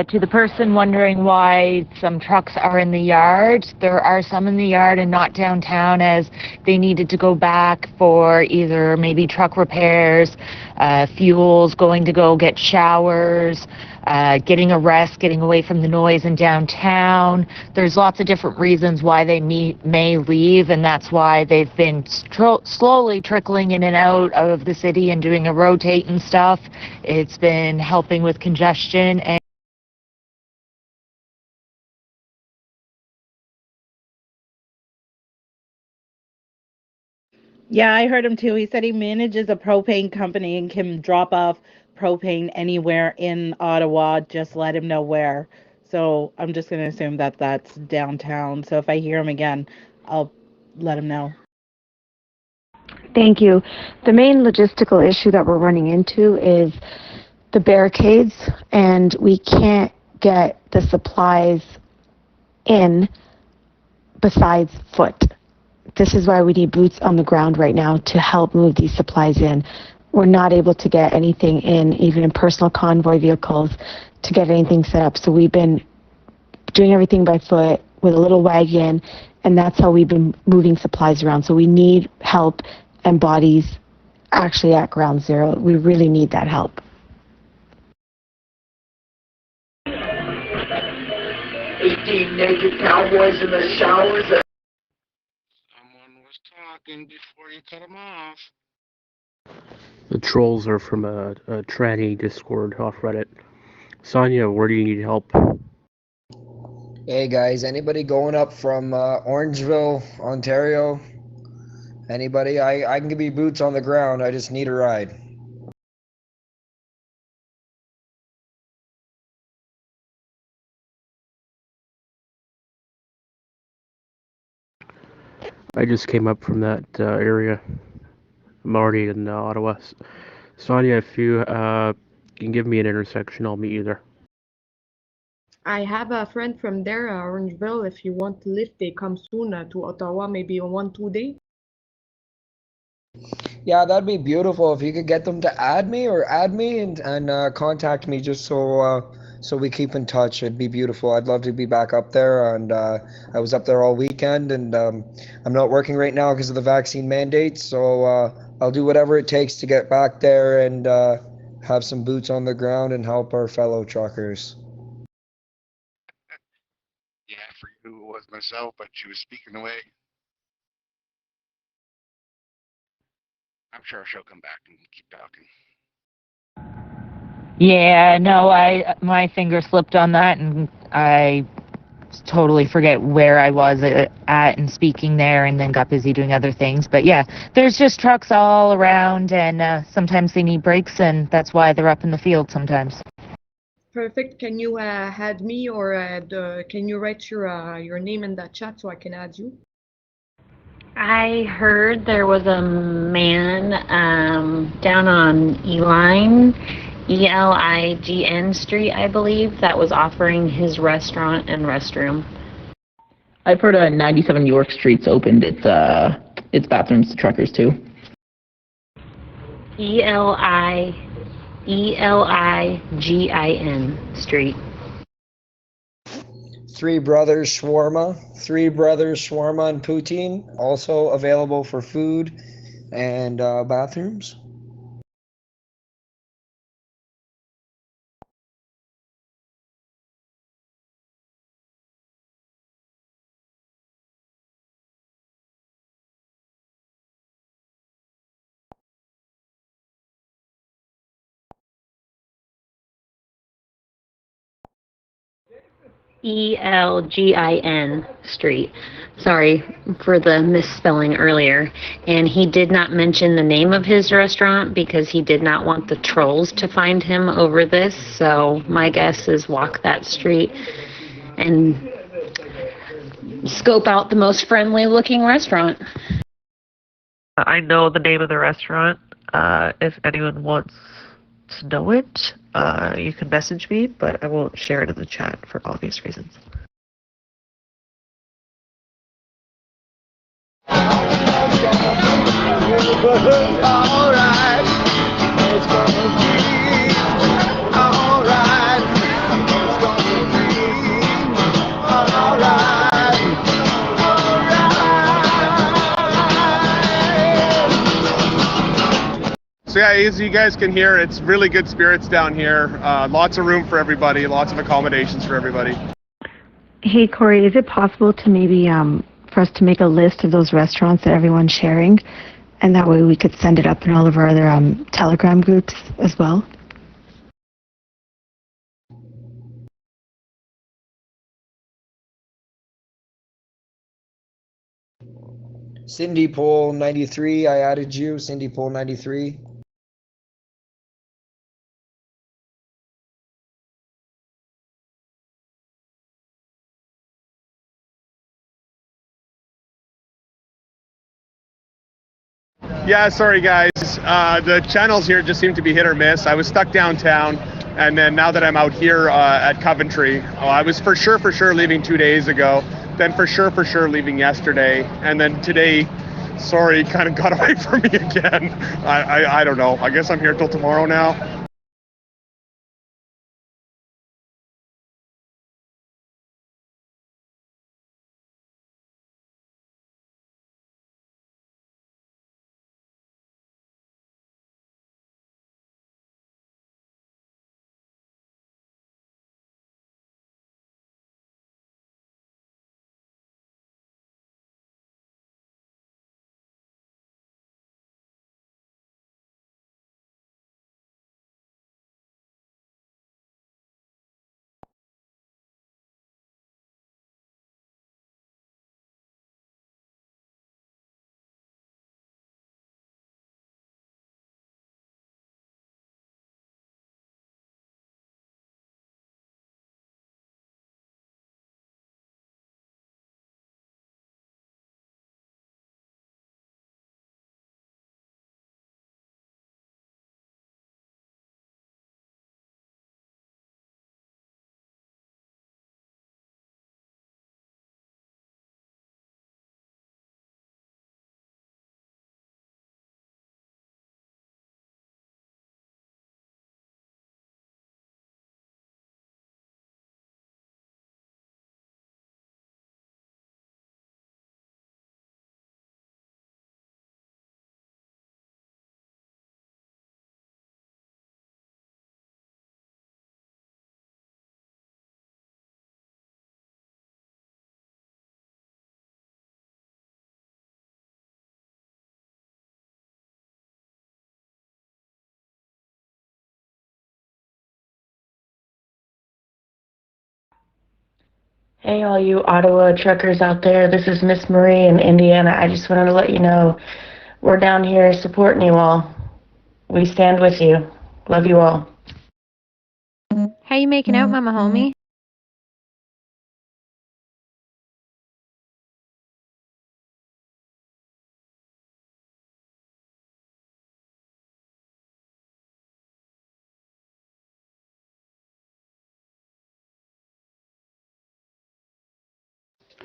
To the person wondering why some trucks are in the yard, there are some in the yard and not downtown as they needed to go back for either maybe truck repairs, fuels, going to go get showers, getting a rest, getting away from the noise in downtown. There's lots of different reasons why they may leave, and that's why they've been slowly trickling in and out of the city and doing a rotate and stuff. It's been helping with congestion. And Yeah, I heard him too. He said he manages a propane company and can drop off propane anywhere in Ottawa. Just let him know where. So I'm just going to assume that that's downtown. So if I hear him again, I'll let him know. Thank you. The main logistical issue that we're running into is the barricades, and we can't get the supplies in besides foot. This is why we need boots on the ground right now to help move these supplies in. We're not able to get anything in, even in personal convoy vehicles, to get anything set up. So we've been doing everything by foot with a little wagon, and that's how we've been moving supplies around. So we need help and bodies actually at ground zero. We really need that help. 18 naked cowboys in the showers. Someone was talking before you cut him off. The trolls are from a tranny Discord off Reddit. Sonia, where do you need help? Hey guys, anybody going up from Orangeville, Ontario? Anybody? I can give you boots on the ground. I just need a ride. I just came up from that area. I'm already in Ottawa. Sonia, if you can give me an intersection, I'll meet you there. I have a friend from there, Orangeville. If you want to lift, they come soon to Ottawa, maybe in 1-2 days. Yeah, that'd be beautiful if you could get them to add me and contact me just so we keep in touch. It'd be beautiful. I'd love to be back up there, and I was up there all weekend, and I'm not working right now because of the vaccine mandates, so I'll do whatever it takes to get back there and have some boots on the ground and help our fellow truckers. Yeah, I forget who it was myself, but she was speaking away. I'm sure she'll come back and keep talking. Yeah, no, my finger slipped on that, and I totally forget where I was at and speaking there, and then got busy doing other things. But yeah, there's just trucks all around, and sometimes they need brakes, and that's why they're up in the field sometimes. Perfect. Can you add me, or can you write your name in that chat so I can add you? I heard there was a man down on Elign Street, I believe, that was offering his restaurant and restroom. I've heard 97 York Street's opened its bathrooms to truckers too. Eligin Street. Three Brothers Shawarma and poutine, also available for food and bathrooms. Elgin Street. Sorry for the misspelling earlier. And he did not mention the name of his restaurant because he did not want the trolls to find him over this. So my guess is walk that street and scope out the most friendly looking restaurant. I know the name of the restaurant. If anyone wants to know it, you can message me, but I won't share it in the chat for obvious reasons. Alright, it's gonna be alright. It's gonna be alright. So yeah, as you guys can hear, it's really good spirits down here. Lots of room for everybody, lots of accommodations for everybody. Hey, Corey, is it possible to maybe for us to make a list of those restaurants that everyone's sharing, and that way we could send it up in all of our other Telegram groups as well? Cindy Pole 93, I added you, Cindy Pole 93. Yeah, sorry guys. The channels here just seem to be hit or miss. I was stuck downtown, and then now that I'm out here at Coventry, I was for sure leaving 2 days ago. Then for sure leaving yesterday, and then today, sorry, kind of got away from me again. I don't know. I guess I'm here till tomorrow now. Hey, all you Ottawa truckers out there, this is Miss Marie in Indiana. I just wanted to let you know we're down here supporting you all. We stand with you. Love you all. How you making out, Mama Homie?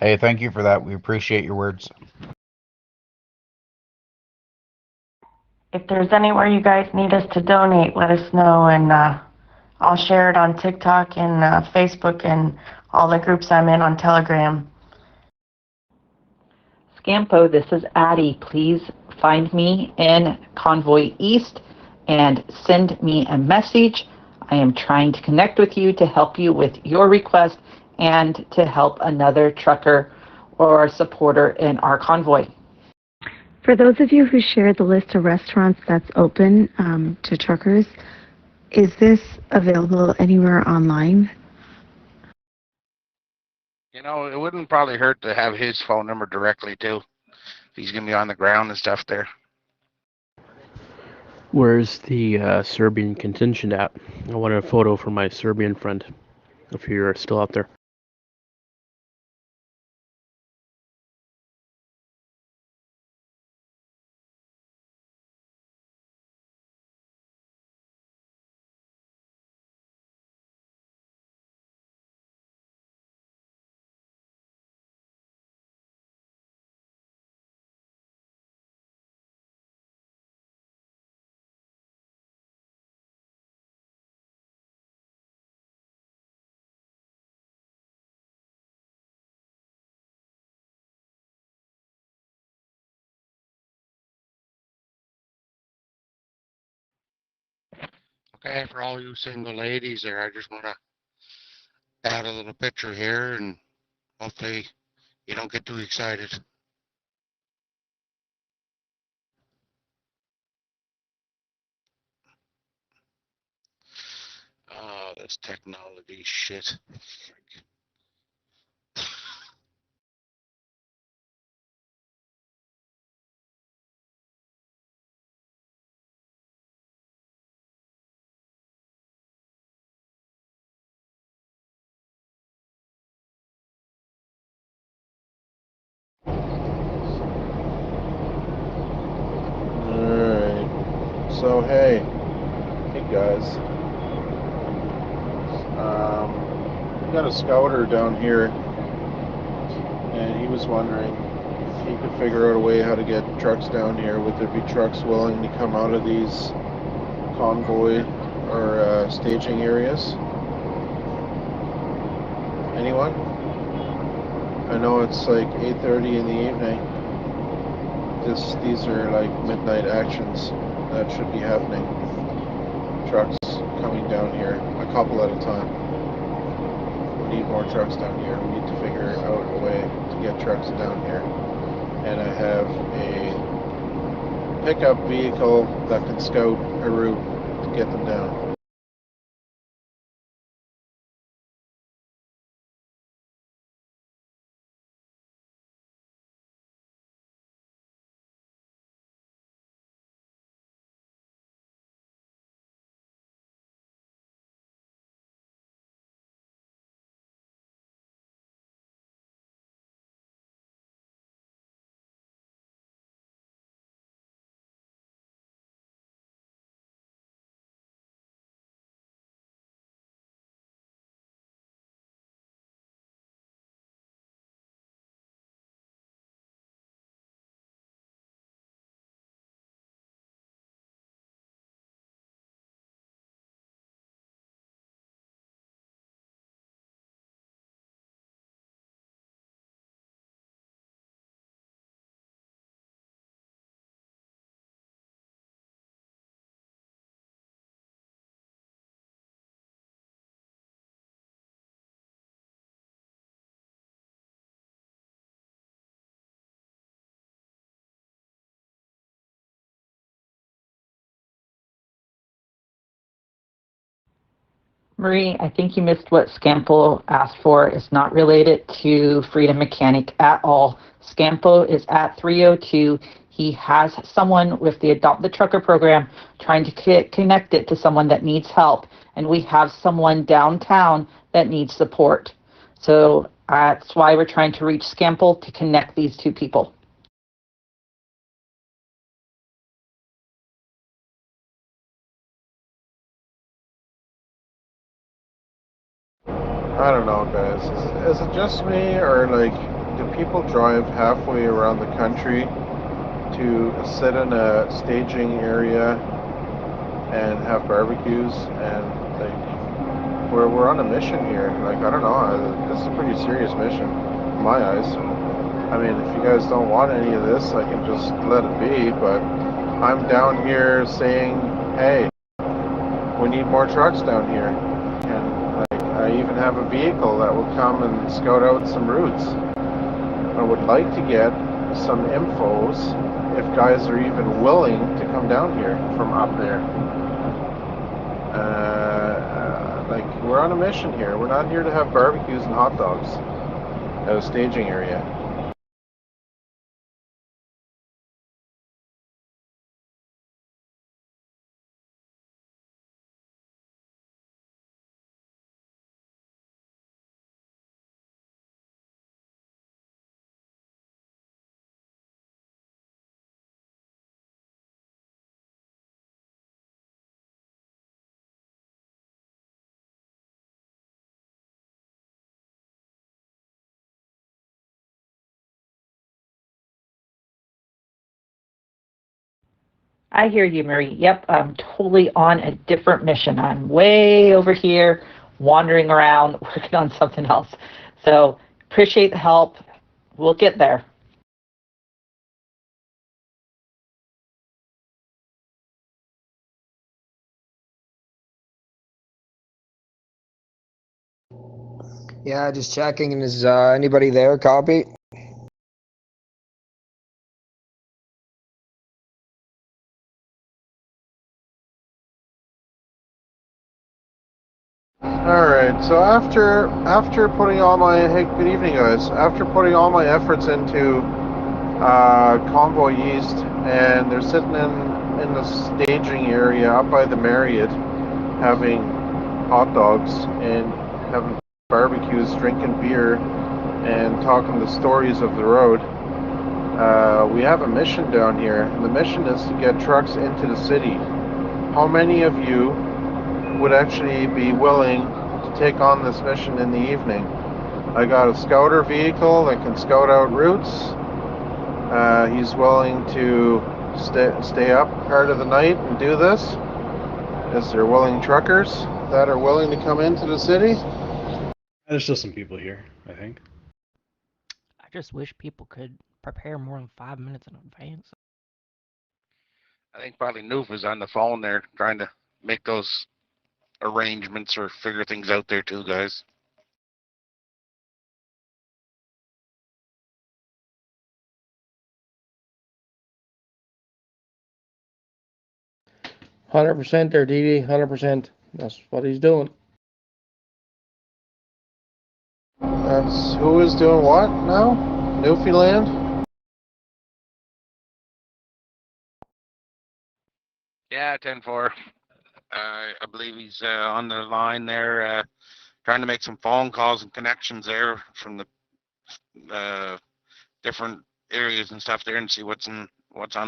Hey, thank you for that. We appreciate your words. If there's anywhere you guys need us to donate, let us know, and I'll share it on TikTok and Facebook and all the groups I'm in on Telegram. Scampo, this is Addie. Please find me in Convoy East and send me a message. I am trying to connect with you to help you with your request and to help another trucker or supporter in our convoy. For those of you who shared the list of restaurants that's open to truckers, is this available anywhere online? You know, it wouldn't probably hurt to have his phone number directly too. If he's gonna be on the ground and stuff there. Where's the Serbian contingent at? I wanted a photo from my Serbian friend, if you're still out there. Okay, for all you single ladies there, I just wanna add a little picture here and hopefully you don't get too excited. Oh, this technology shit. So hey guys, we got a scouter down here, and he was wondering if he could figure out a way how to get trucks down here. Would there be trucks willing to come out of these convoy or staging areas? Anyone? I know it's like 8:30 in the evening. These are like midnight actions that should be happening. Trucks coming down here, a couple at a time. We need more trucks down here. We need to figure out a way to get trucks down here. And I have a pickup vehicle that can scout a route to get them down. Marie, I think you missed what Scampo asked for. It's not related to Freedom Mechanic at all. Scampo is at 302. He has someone with the Adopt the Trucker program trying to connect it to someone that needs help. And we have someone downtown that needs support. So that's why we're trying to reach Scampo to connect these two people. I don't know, guys. Is it just me, or like, do people drive halfway around the country to sit in a staging area and have barbecues? And like, we're on a mission here. Like, I don't know. This is a pretty serious mission in my eyes. I mean, if you guys don't want any of this, I can just let it be. But I'm down here saying, hey, we need more trucks down here. And like, I even have a vehicle that will come and scout out some routes. I would like to get some infos if guys are even willing to come down here from up there. Like, we're on a mission here. We're not here to have barbecues and hot dogs at a staging area. I hear you, Marie. Yep, I'm totally on a different mission. I'm way over here, wandering around, working on something else. So appreciate the help. We'll get there. Yeah, just checking. Is anybody there? Copy. Alright, so after putting all my, hey, good evening guys, after putting all my efforts into Convoy East, and they're sitting in the staging area up by the Marriott having hot dogs and having barbecues, drinking beer, and talking the stories of the road. We have a mission down here, and the mission is to get trucks into the city. how many of you would actually be willing to take on this mission in the evening? I got a scouter vehicle that can scout out routes. He's willing to stay up part of the night and do this. Is there willing truckers that are willing to come into the city? There's still some people here, I think. I just wish people could prepare more than 5 minutes in advance. I think probably Noof is on the phone there trying to make those arrangements or figure things out there too, guys. %, there, DD. 100%. That's what he's doing. That's who is doing what now? Newfoundland? Yeah, 10-4. I believe he's on the line there, trying to make some phone calls and connections there from the different areas and stuff there, and see what's on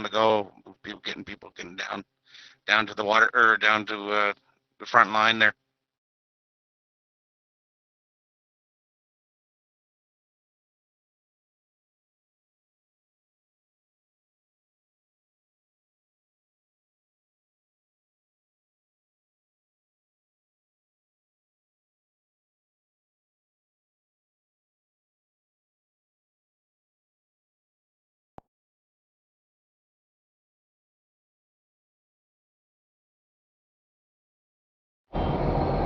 the go. People getting down to the water or down to the front line there.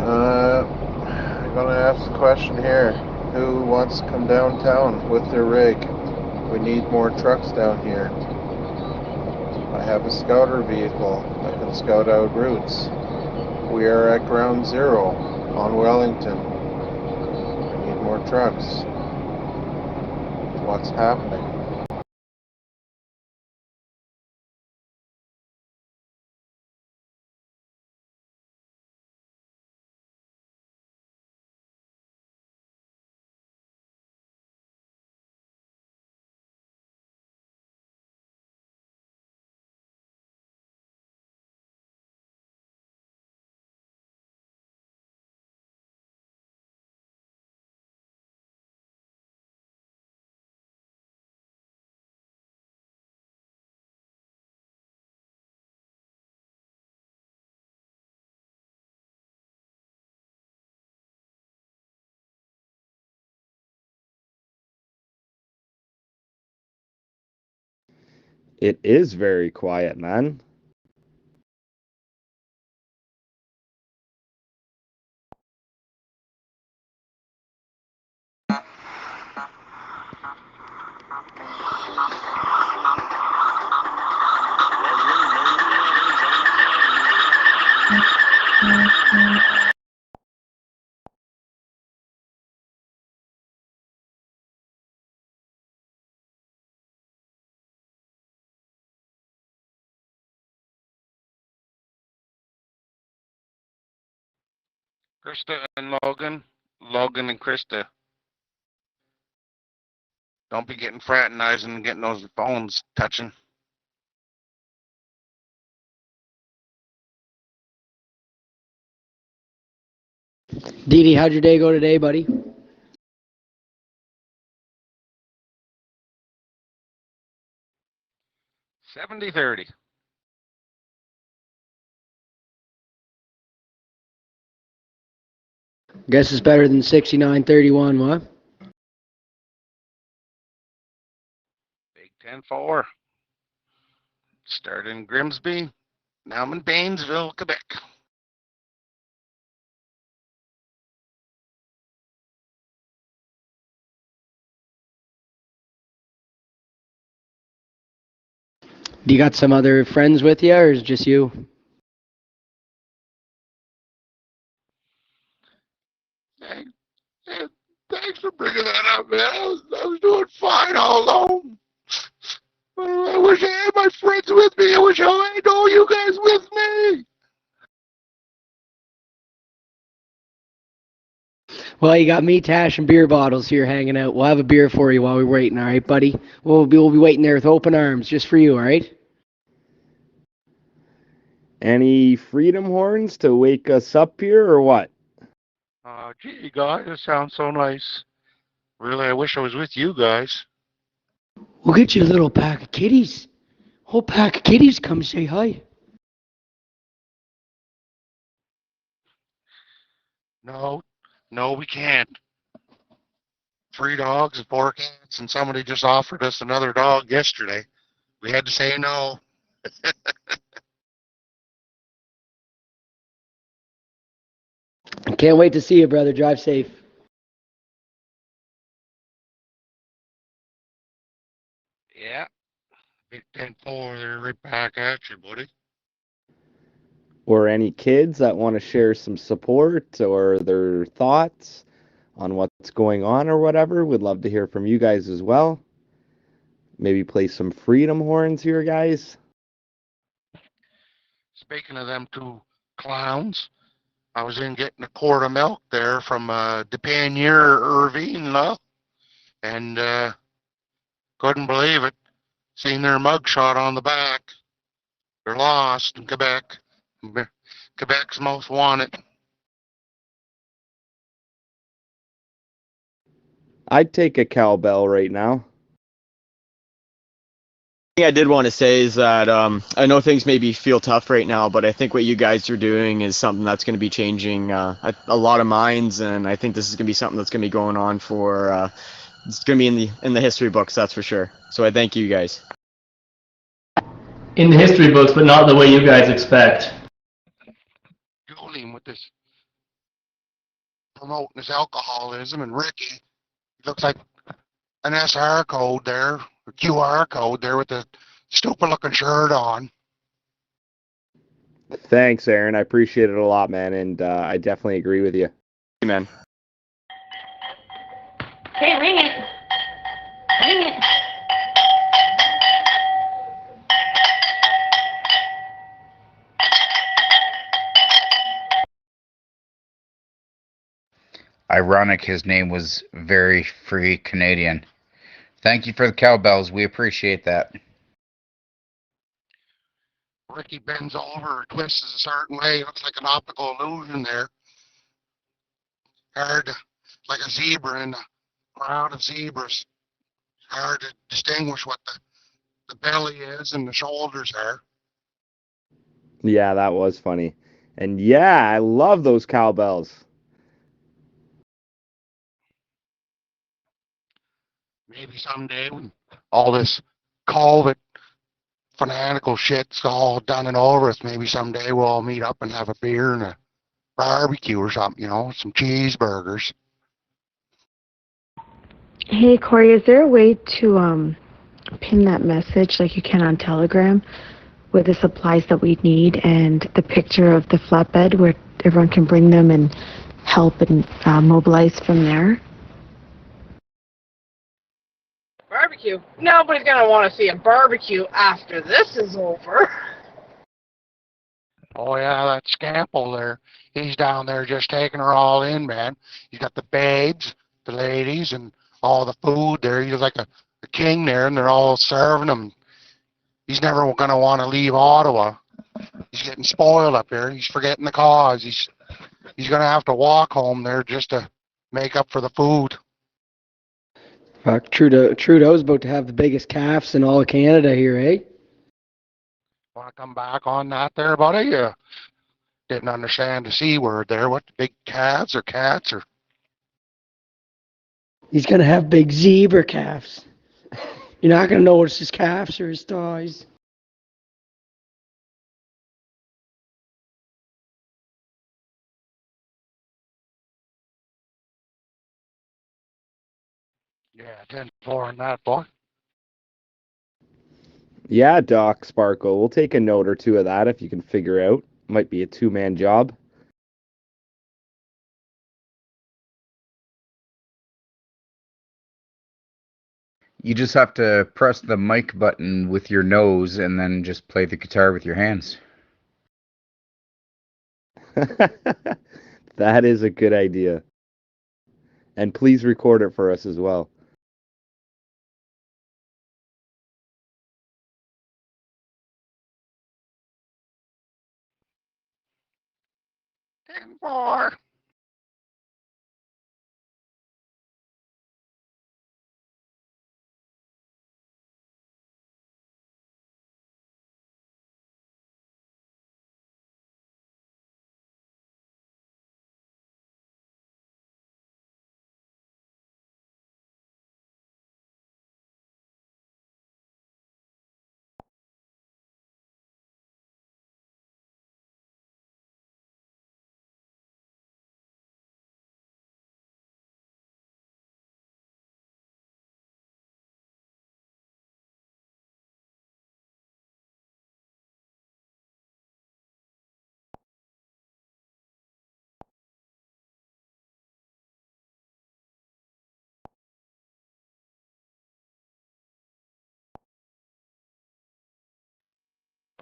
I'm gonna ask the question here. Who wants to come downtown with their rig? We need more trucks down here. I have a scouter vehicle that can scout out routes. We are at ground zero on Wellington. We need more trucks. What's happening? It is very quiet, man. Krista and Logan. Logan and Krista. Don't be getting fraternizing and getting those phones touching. Dee Dee, how'd your day go today, buddy? $70-30. Guess it's better than 69-31, what? Big 10-4. Started in Grimsby, now I'm in Painesville, Quebec. Do you got some other friends with you, or is it just you? Thanks for bringing that up, man. I was doing fine all alone. I wish I had my friends with me. I wish I had all you guys with me. Well, you got me, Tash, and beer bottles here hanging out. We'll have a beer for you while we're waiting, all right, buddy? We'll be waiting there with open arms just for you, all right? Any freedom horns to wake us up here or what? Gee, guys, that sounds so nice. Really, I wish I was with you guys. We'll get you a little pack of kitties. Whole pack of kitties come say hi. No, no, we can't. 3 dogs and 4 cats, and somebody just offered us another dog yesterday. We had to say no. Can't wait to see you, brother. Drive safe. Yeah, Big 10-4, they're right back at you, buddy. Or any kids that want to share some support or their thoughts on what's going on or whatever? Would love to hear from you guys as well. Maybe play some freedom horns here, guys. Speaking of them 2 clowns, I was in getting a quart of milk there from Depanier Irvine, and couldn't believe it. Seen their mugshot on the back. They're lost in Quebec. Quebec's most wanted. I'd take a cowbell right now. Thing I did want to say is that I know things maybe feel tough right now, but I think what you guys are doing is something that's going to be changing a lot of minds, and I think this is going to be something that's going to be going on for. It's going to be in the history books, that's for sure. So I thank you guys. In the history books, but not the way you guys expect. Julian with this promoting his alcoholism, and Ricky, he looks like an SR code there, a QR code there with the stupid looking shirt on. Thanks, Aaron. I appreciate it a lot, man, and I definitely agree with you. Hey, man. Hey, ring it. Ring it. Ironic his name was Very Free Canadian. Thank you for the cowbells. We appreciate that. Ricky bends over, twists a certain way, looks like an optical illusion there. Hard, like a zebra in a crowd of zebras. Hard to distinguish what the belly is and the shoulders are. Yeah, that was funny. And yeah, I love those cowbells. Maybe someday when all this COVID fanatical shit's all done and over with, maybe someday we'll all meet up and have a beer and a barbecue or something, some cheeseburgers. Hey, Corey, is there a way to pin that message like you can on Telegram with the supplies that we need and the picture of the flatbed where everyone can bring them and help and mobilize from there? Barbecue? Nobody's gonna want to see a barbecue after this is over. Oh yeah, that Scample there. He's down there just taking her all in, man. He's got the babes, the ladies, and all the food there. He's like a king there, and they're all serving him. He's never gonna want to leave Ottawa. He's getting spoiled up here. He's forgetting the cause. He's gonna have to walk home there just to make up for the food. Fuck, Trudeau's about to have the biggest calves in all of Canada here, eh? Want to come back on that there, buddy? You didn't understand the C word there. What, big calves or cats or? He's gonna have big zebra calves. You're not gonna notice his calves or his thighs. Yeah, 10-4 on that, boy. Yeah, Doc Sparkle. We'll take a note or two of that if you can figure out. Might be a 2-man job. You just have to press the mic button with your nose and then just play the guitar with your hands. That is a good idea. And please record it for us as well. 10-4.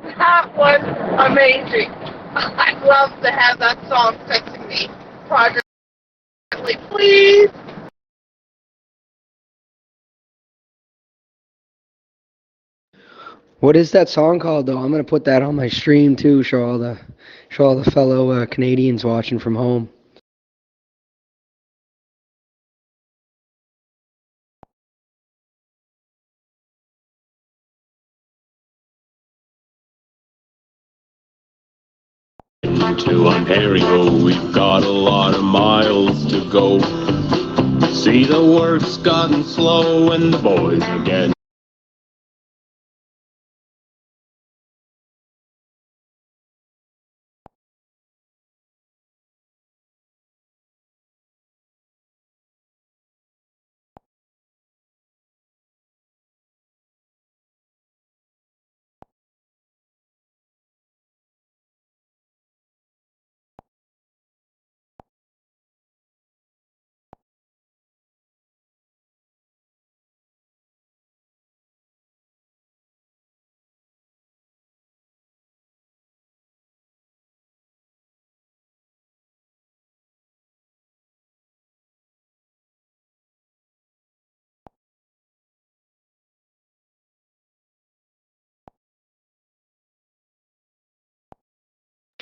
That was amazing. I'd love to have that song texting me. Project, please. What is that song called though? I'm gonna put that on my stream too. Show all the fellow Canadians watching from home. To Ontario, we've got a lot of miles to go. See, the work's gotten slow and the boys are getting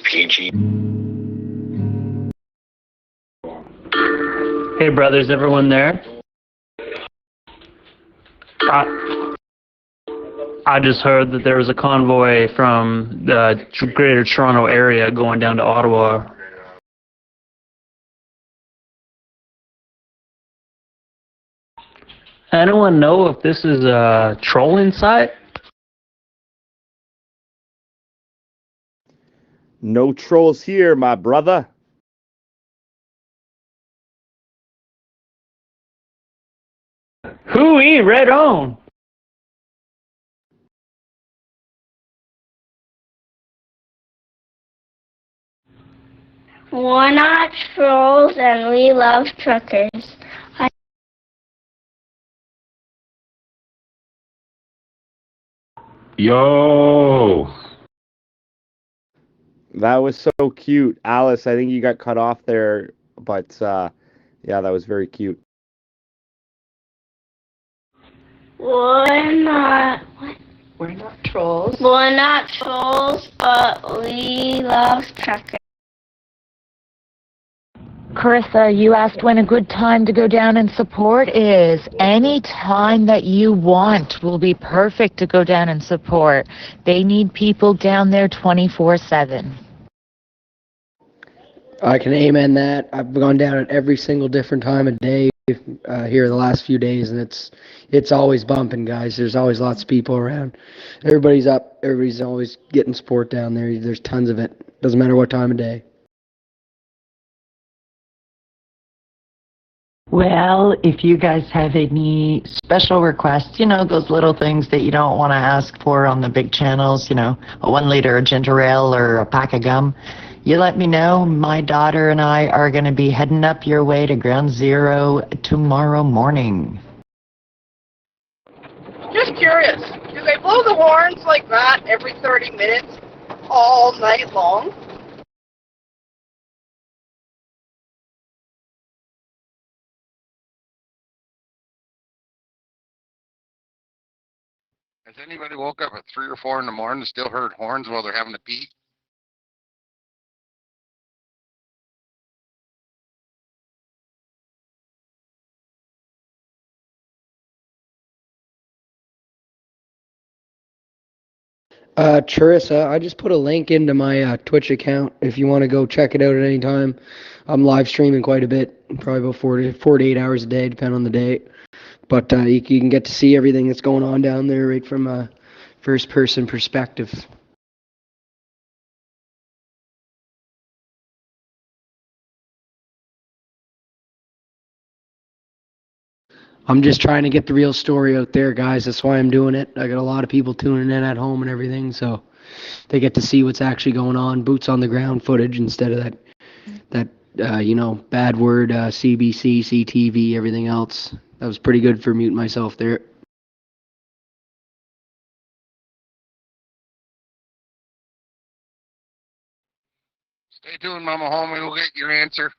PG. Hey, brothers, everyone there? I just heard that there was a convoy from the Greater Toronto area going down to Ottawa. Anyone know if this is a trolling site? No trolls here, my brother. Hooey, right on. We're not trolls and we love truckers. Yo! That was so cute. Alice, I think you got cut off there, but yeah, that was very cute. We're not Trolls. we're not trolls, but we love truckers. Carissa, you asked when a good time to go down and support is. Any time that you want will be perfect to go down and support. They need people down there 24/7. I can amen that. I've gone down at every single different time of day here the last few days, and it's always bumping, guys. There's always lots of people around. Everybody's up. Everybody's always getting support down there. There's tons of it. Doesn't matter what time of day. Well, if you guys have any special requests, those little things that you don't want to ask for on the big channels, a 1 liter of ginger ale or a pack of gum, you let me know. My daughter and I are going to be heading up your way to Ground Zero tomorrow morning. Just curious, do they blow the horns like that every 30 minutes all night long? Has anybody woke up at 3 or 4 in the morning and still heard horns while they're having to pee? Charissa, I just put a link into my Twitch account if you want to go check it out at any time. I'm live streaming quite a bit, probably about 48 hours a day, depending on the day. But you can get to see everything that's going on down there right from a first-person perspective. I'm just trying to get the real story out there, guys. That's why I'm doing it. I got a lot of people tuning in at home and everything, so they get to see what's actually going on, boots on the ground footage instead of that bad word, CBC, CTV, everything else. That was pretty good for muting myself there. Stay tuned, Mama Homie. We'll get your answer.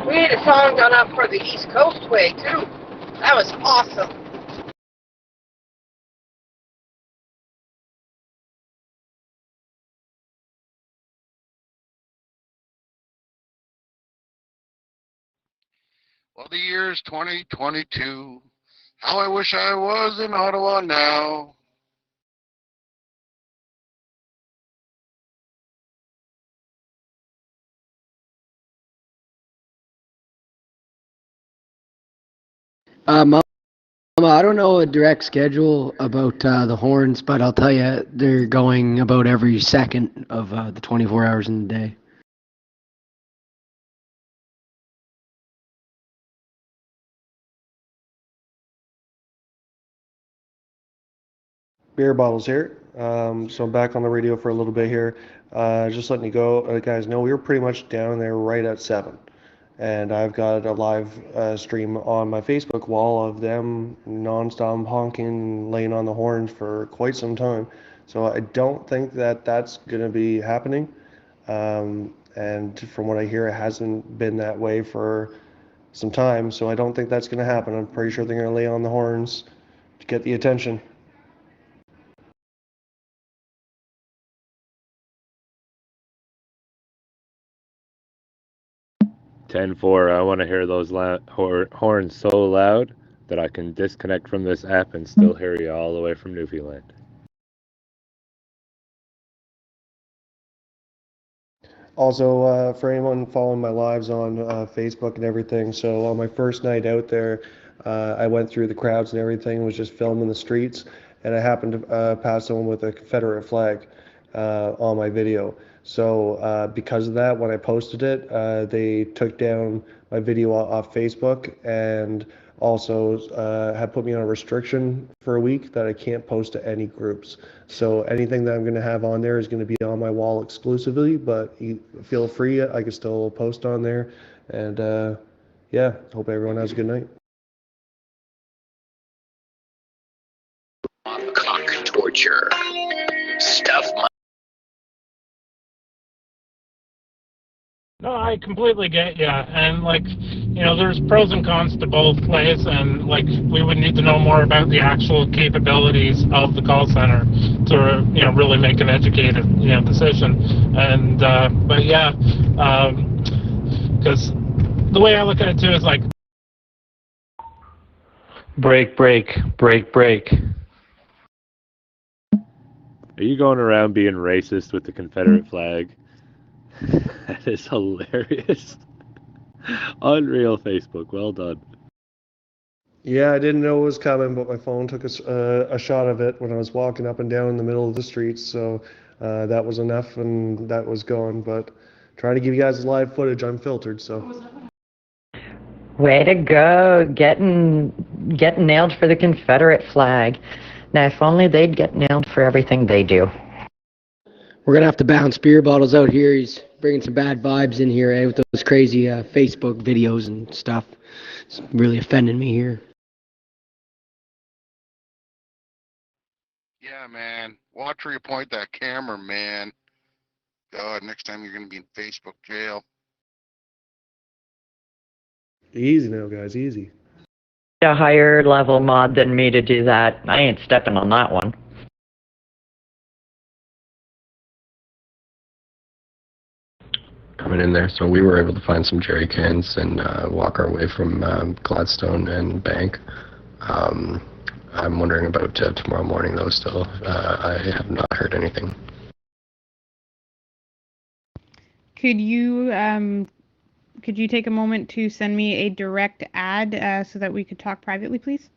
We had a song done up for the East Coast Way, too. That was awesome. Well, the year's 2022. How I wish I was in Ottawa now. Mama, I don't know a direct schedule about the horns, but I'll tell you, they're going about every second of the 24 hours in the day. Beer bottles here. So I'm back on the radio for a little bit here. Just letting you go, guys know we were pretty much down there right at 7. And I've got a live stream on my Facebook wall of them non-stop honking, laying on the horns for quite some time. So I don't think that that's going to be happening. And from what I hear, it hasn't been that way for some time. So I don't think that's going to happen. I'm pretty sure they're going to lay on the horns to get the attention. Ten-4. I want to hear those horns so loud that I can disconnect from this app and still hear you all the way from Newfoundland. Also, for anyone following my lives on Facebook and everything, so on my first night out there, I went through the crowds and everything, was just filming the streets, and I happened to pass someone with a Confederate flag on my video. So because of that, when I posted it, they took down my video off Facebook and also had put me on a restriction for a week that I can't post to any groups. So anything that I'm going to have on there is going to be on my wall exclusively, but feel free, I can still post on there. And yeah, hope everyone has a good night. Cock torture. Stuff my... No, I completely get you. And, like, you know, there's pros and cons to both ways, and, like, we would need to know more about the actual capabilities of the call center to, you know, really make an educated, you know, decision. And, but yeah, because the way I look at it, too, is like, break, break, break, break. Are you going around being racist with the Confederate flag? That is hilarious. Unreal Facebook. Well done. Yeah, I didn't know it was coming, but my phone took a shot of it when I was walking up and down in the middle of the streets, so that was enough and that was gone. But trying to give you guys live footage unfiltered, so. Way to go, getting nailed for the Confederate flag. Now, if only they'd get nailed for everything they do. We're going to have to bounce beer bottles out here. He's bringing some bad vibes in here with those crazy Facebook videos and stuff. It's really offending me here. Yeah, man. Watch where you point that camera, man. God, next time you're going to be in Facebook jail. Easy now, guys, easy. A higher level mod than me to do that. I ain't stepping on that one. Coming in there, so we were able to find some jerry cans and walk our way from Gladstone and Bank. I'm wondering about tomorrow morning though still. I have not heard anything. Could you take a moment to send me a direct ad so that we could talk privately, please?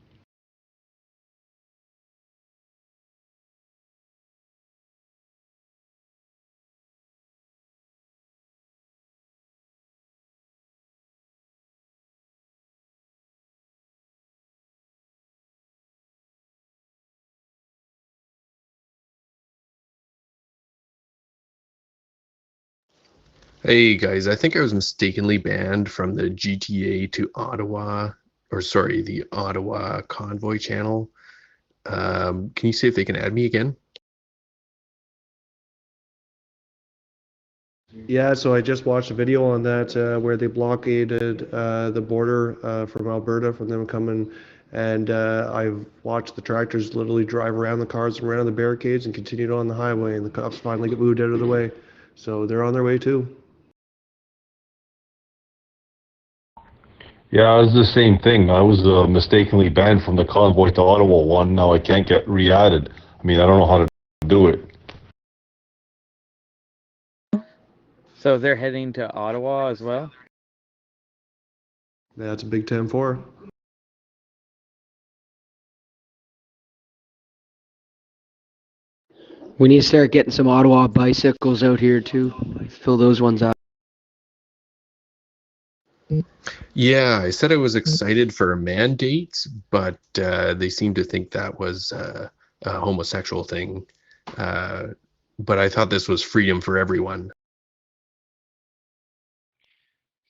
Hey guys, I think I was mistakenly banned from the GTA to Ottawa, or sorry, the Ottawa Convoy channel. Can you see if they can add me again? Yeah, so I just watched a video on that where they blockaded the border from Alberta from them coming, and I've watched the tractors literally drive around the cars and around the barricades and continued on the highway, and the cops finally get moved out of the way. So they're on their way too. Yeah, it was the same thing. I was mistakenly banned from the Convoy to Ottawa one. Now I can't get re-added. I mean, I don't know how to do it. So they're heading to Ottawa as well? That's a big 10-4. We need to start getting some Ottawa bicycles out here too. Fill those ones up. Yeah, I said I was excited for mandates, but they seem to think that was a homosexual thing. But I thought this was freedom for everyone.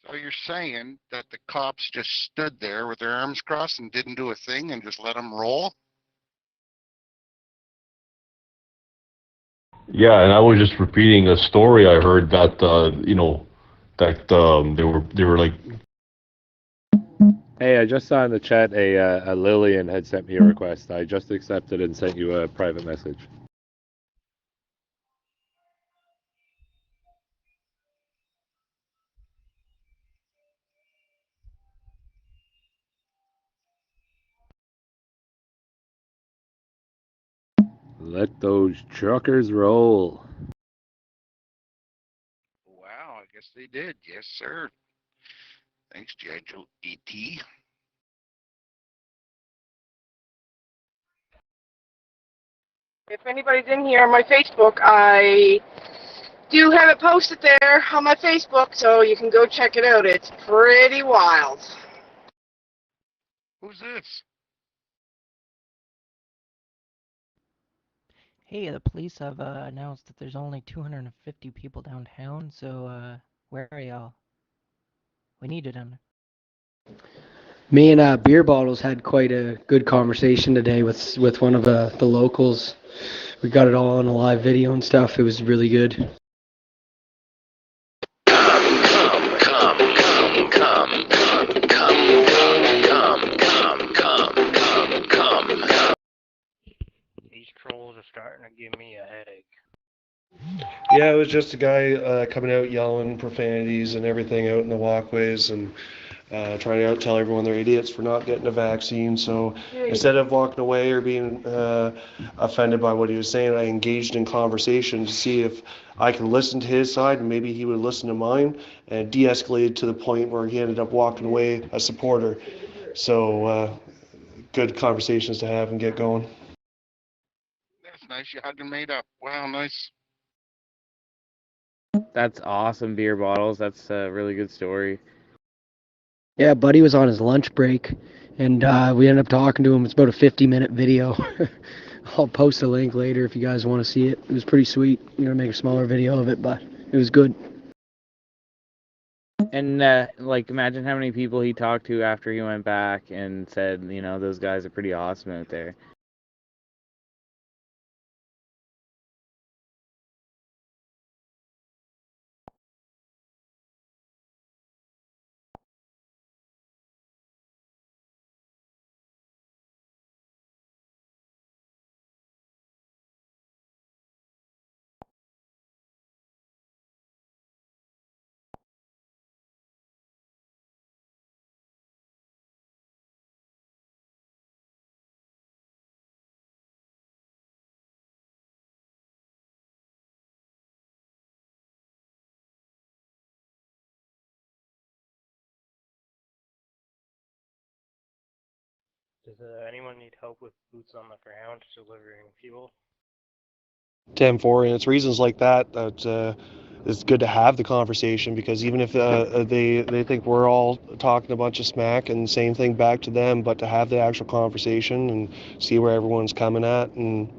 So you're saying that the cops just stood there with their arms crossed and didn't do a thing and just let them roll? Yeah, and I was just repeating a story I heard that they were like. Hey, I just saw in the chat a Lillian had sent me a request. I just accepted and sent you a private message. Let those truckers roll. Wow, I guess they did. Yes, sir. Thanks, G.I. Joe E.T. If anybody's in here on my Facebook, I do have it posted there on my Facebook, so you can go check it out. It's pretty wild. Who's this? Hey, the police have announced that there's only 250 people downtown, so where are y'all? We need it down there. Me and Beer Bottles had quite a good conversation today with one of the locals. We got it all on a live video and stuff. It was really good. These trolls are starting to give me a headache. Yeah, it was just a guy coming out yelling profanities and everything out in the walkways and trying to tell everyone they're idiots for not getting a vaccine. So instead of walking away or being offended by what he was saying, I engaged in conversation to see if I could listen to his side and maybe he would listen to mine, and de-escalated to the point where he ended up walking away a supporter. So good conversations to have and get going. That's nice. You hugged and made up. Wow, nice. That's awesome, Beer Bottles. That's a really good story. Yeah, Buddy was on his lunch break, and we ended up talking to him. It's about a 50-minute video. I'll post a link later if you guys want to see it. It was pretty sweet. I'm going to make a smaller video of it, but it was good. And, like, imagine how many people he talked to after he went back and said, you know, those guys are pretty awesome out there. Does anyone need help with boots on the ground delivering fuel? 10-4, and it's reasons like that it's good to have the conversation, because even if they think we're all talking a bunch of smack and same thing back to them, but to have the actual conversation and see where everyone's coming at, and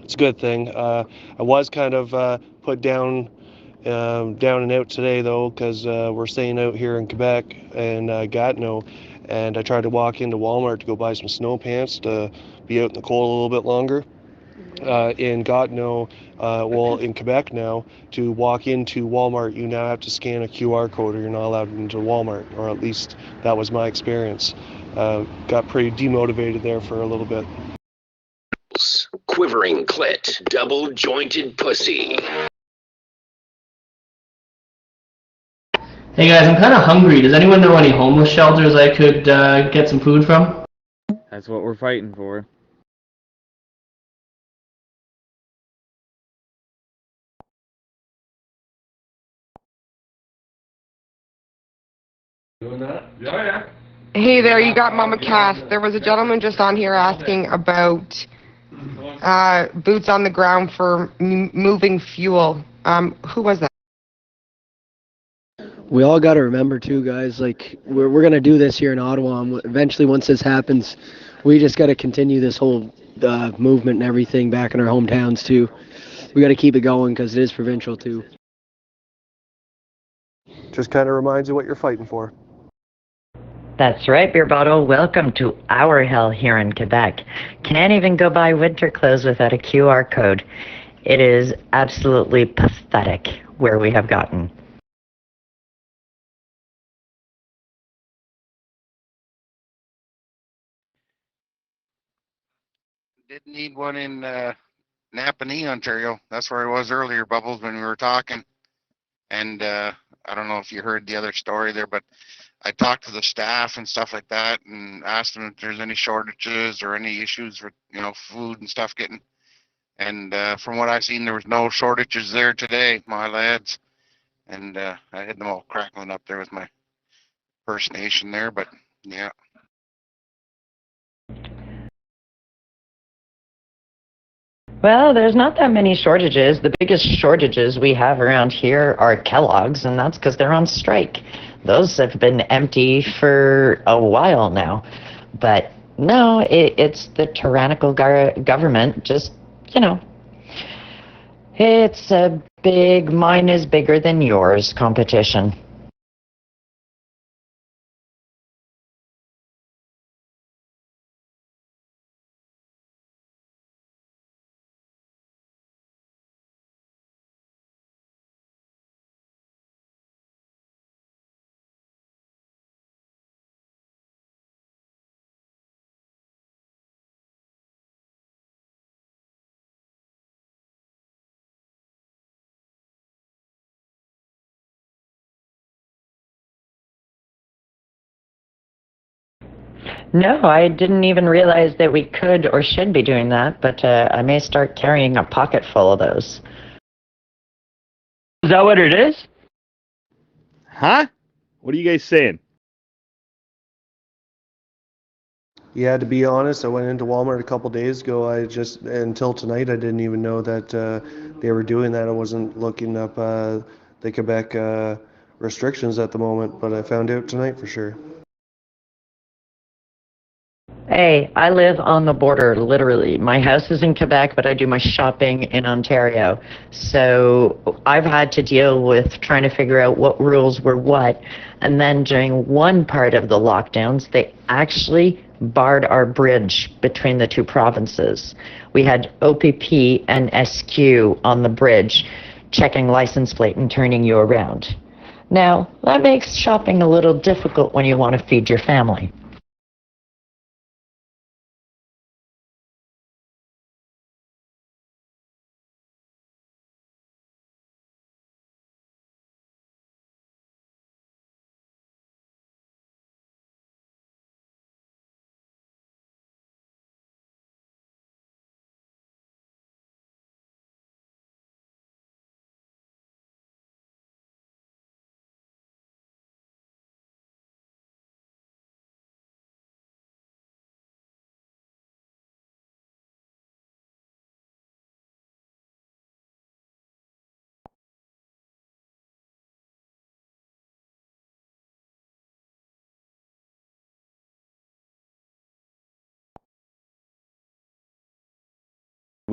it's a good thing. I was kind of put down and out today though, because we're staying out here in Quebec and Gatineau, and I tried to walk into Walmart to go buy some snow pants to be out in the cold a little bit longer. In Gatineau, in Quebec now, to walk into Walmart, you now have to scan a QR code or you're not allowed into Walmart, or at least that was my experience. Got pretty demotivated there for a little bit. Quivering clit, double jointed pussy. Hey guys, I'm kind of hungry. Does anyone know any homeless shelters I could get some food from? That's what we're fighting for. Doing that? Yeah. Hey there, you got Mama Cass. There was a gentleman just on here asking about boots on the ground for moving fuel. Who was that? We all got to remember too, guys, like we're going to do this here in Ottawa, and eventually once this happens, we just got to continue this whole movement and everything back in our hometowns too. We got to keep it going because it is provincial too. Just kind of reminds you what you're fighting for. That's right, Beer Bottle. Welcome to our hell here in Quebec. Can't even go buy winter clothes without a QR code. It is absolutely pathetic where we have gotten. Did need one in Napanee, Ontario. That's where I was earlier, Bubbles, when we were talking. And I don't know if you heard the other story there, but I talked to the staff and stuff like that and asked them if there's any shortages or any issues with, food and stuff getting. And from what I've seen, there was no shortages there today, my lads. And I had them all crackling up there with my First Nation there, but yeah. Well, there's not that many shortages. The biggest shortages we have around here are Kellogg's, and that's because they're on strike. Those have been empty for a while now. But no, it's the tyrannical government. Just, it's a big mine is bigger than yours competition. No, I didn't even realize that we could or should be doing that, but I may start carrying a pocket full of those. Is that what it is? Huh? What are you guys saying? Yeah, to be honest, I went into Walmart a couple days ago. Until tonight, I didn't even know that they were doing that. I wasn't looking up the Quebec restrictions at the moment, but I found out tonight for sure. Hey, I live on the border, literally. My house is in Quebec, but I do my shopping in Ontario. So I've had to deal with trying to figure out what rules were what. And then during one part of the lockdowns, they actually barred our bridge between the two provinces. We had OPP and SQ on the bridge, checking license plate and turning you around. Now, that makes shopping a little difficult when you want to feed your family.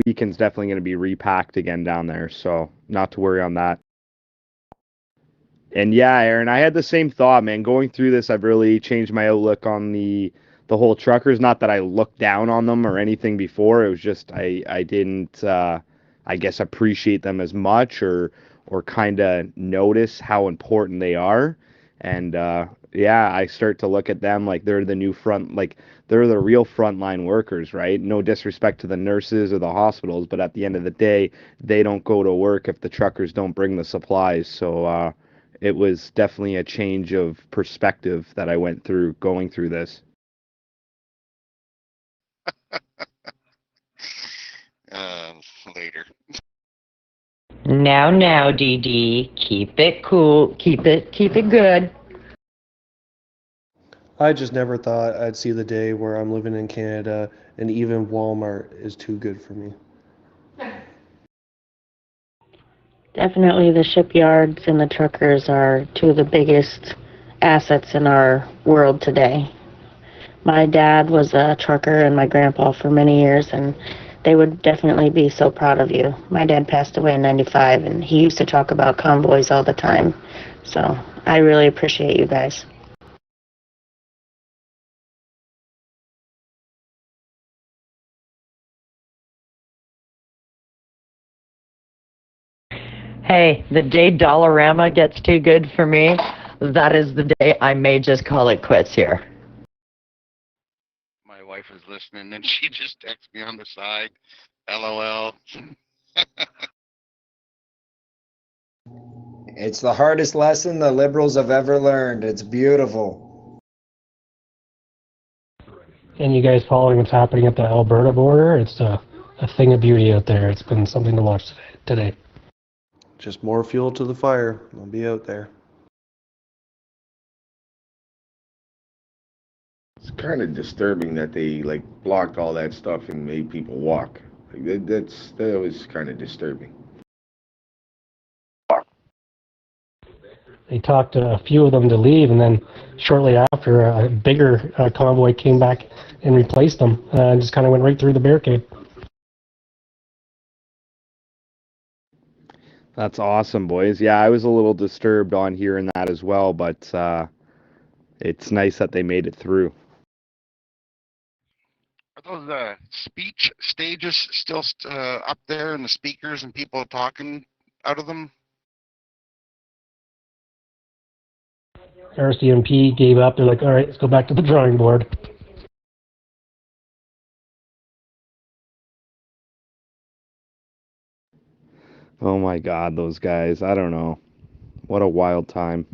weekend's definitely going to be repacked again down there, so not to worry on that. And yeah, Aaron, I had the same thought, man. Going through this, I've really changed my outlook on the whole truckers. Not that I looked down on them or anything before. It was just I didn't I guess appreciate them as much or kind of notice how important they are. And yeah, I start to look at them like they're the new front, like they're the real frontline workers, right? No disrespect to the nurses or the hospitals, but at the end of the day, they don't go to work if the truckers don't bring the supplies. So it was definitely a change of perspective that I went through going through this. Later. Now, DD, keep it cool, keep it good. I just never thought I'd see the day where I'm living in Canada and even Walmart is too good for me. Definitely the shipyards and the truckers are two of the biggest assets in our world today. My dad was a trucker and my grandpa for many years, and they would definitely be so proud of you. My dad passed away in 95, and he used to talk about convoys all the time. So I really appreciate you guys. Hey, the day Dollarama gets too good for me, that is the day I may just call it quits here. My wife was listening and she just texted me on the side. LOL. It's the hardest lesson the Liberals have ever learned. It's beautiful. And you guys following what's happening at the Alberta border? It's a thing of beauty out there. It's been something to watch today. Just more fuel to the fire. I'll be out there. It's kind of disturbing that they like blocked all that stuff and made people walk. Like, that was kind of disturbing. They talked a few of them to leave, and then shortly after, a bigger convoy came back and replaced them, and just kind of went right through the barricade. That's awesome, boys. Yeah, I was a little disturbed on hearing that as well, but it's nice that they made it through. Are those speech stages still up there and the speakers and people talking out of them? RCMP gave up. They're like, all right, let's go back to the drawing board. Oh my God, those guys. I don't know. What a wild time.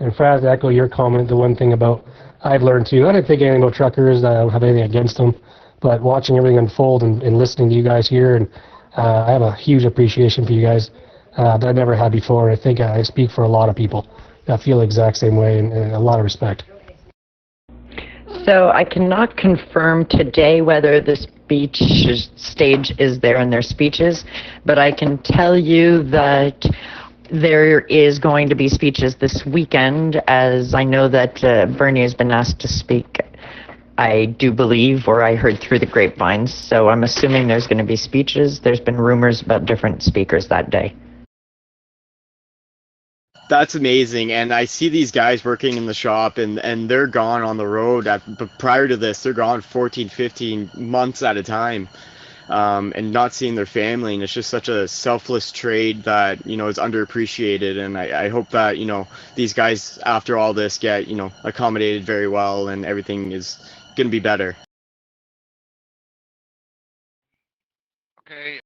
And Fraz, to echo your comment, the one thing about I've learned too, I didn't think anything about truckers, I don't have anything against them, but watching everything unfold and listening to you guys here, and I have a huge appreciation for you guys that I never had before. I think I speak for a lot of people that feel the exact same way, and a lot of respect. So I cannot confirm today whether the speech stage is there in their speeches, but I can tell you that there is going to be speeches this weekend, as I know that Bernie has been asked to speak, I do believe, or I heard through the grapevines. So I'm assuming there's going to be speeches. There's been rumors about different speakers that day. That's amazing, and I see these guys working in the shop, and they're gone on the road. But prior to this, they're gone 14, 15 months at a time, and not seeing their family, and it's just such a selfless trade that, you know, is underappreciated, and I hope that, you know, these guys, after all this, get, you know, accommodated very well, and everything is going to be better. Okay,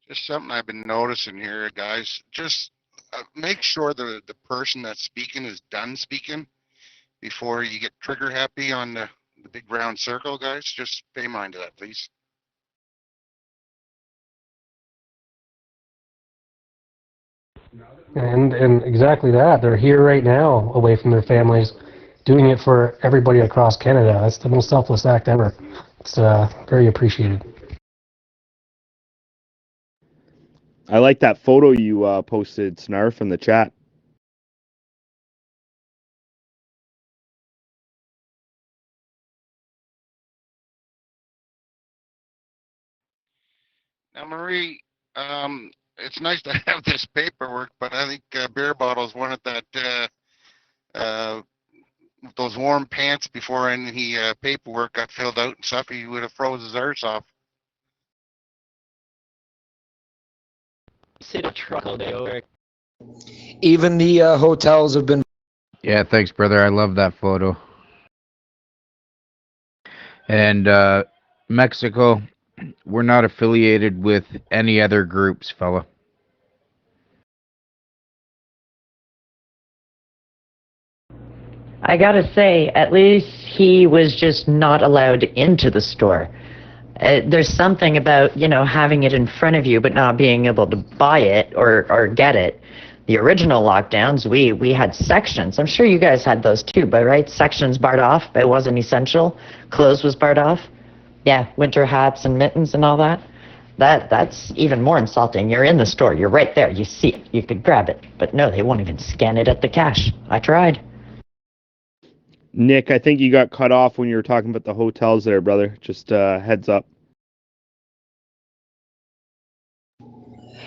just something I've been noticing here, guys. Just make sure the person that's speaking is done speaking, before you get trigger happy on the big round circle, guys. Just pay mind to that, please. And exactly that. They're here right now, away from their families, doing it for everybody across Canada. That's the most selfless act ever. It's very appreciated. I like that photo you posted, Snarf, in the chat. Now, Marie, it's nice to have this paperwork, but I think Beer Bottles wanted that those warm pants before any paperwork got filled out and stuff. He would have froze his arse off. Sit a truck all day over. Even the hotels have been. Yeah, thanks, brother. I love that photo. And Mexico, we're not affiliated with any other groups, fella. I gotta say, at least he was just not allowed into the store. There's something about, you know, having it in front of you but not being able to buy it or get it. The original lockdowns, we had sections. I'm sure you guys had those too, but right? Sections barred off, but it wasn't essential. Clothes was barred off. Yeah, winter hats and mittens and all that. That's even more insulting. You're in the store, you're right there, you see it, you could grab it. But no, they won't even scan it at the cash. I tried. Nick, I think you got cut off when you were talking about the hotels there, brother. Just heads up.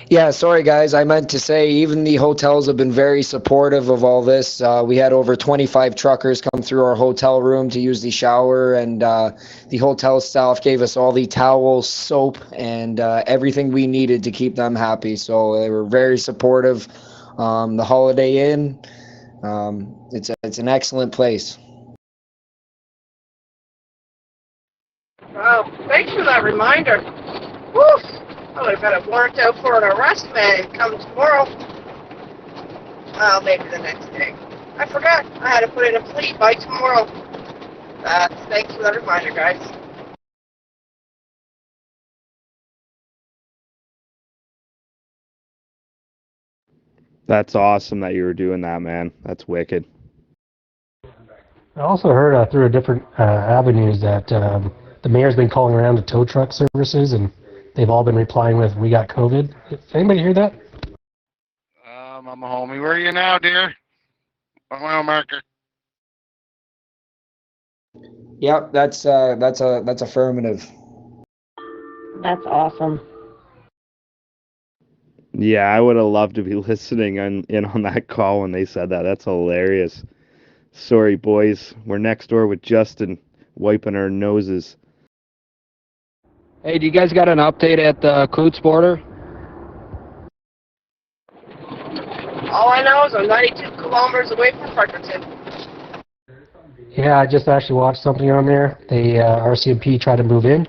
Yeah, sorry guys. I meant to say even the hotels have been very supportive of all this. We had over 25 truckers come through our hotel room to use the shower, and the hotel staff gave us all the towels, soap, and everything we needed to keep them happy. So they were very supportive. The Holiday Inn, it's an excellent place. Wow, thanks for that reminder. Woo! I would have had a warrant out for an arrest, man. Come tomorrow. Well, maybe the next day. I forgot. I had to put in a plea by tomorrow. Thanks for that reminder, guys. That's awesome that you were doing that, man. That's wicked. I also heard through a different avenues that the mayor's been calling around to tow truck services, and they've all been replying with, "We got COVID." Did anybody hear that? Mama homie, where are you now, dear? Mile marker. Yep, that's affirmative. That's awesome. Yeah, I would have loved to be listening in on that call when they said that. That's hilarious. Sorry, boys. We're next door with Justin, wiping our noses. Hey, do you guys got an update at the Coots border? All I know is I'm 92 kilometers away from Fredericton. Yeah, I just actually watched something on there. They RCMP tried to move in.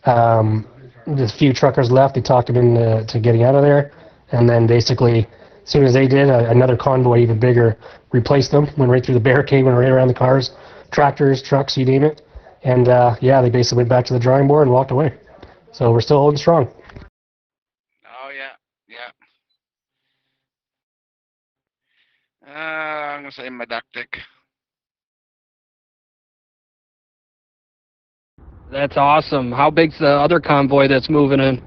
There's a few truckers left. They talked them into getting out of there, and then basically, as soon as they did, another convoy, even bigger, replaced them. Went right through the barricade, went right around the cars, tractors, trucks, you name it. And yeah, they basically went back to the drawing board and walked away. So we're still holding strong. Oh, yeah. I'm going to say medactic. That's awesome. How big's the other convoy that's moving in?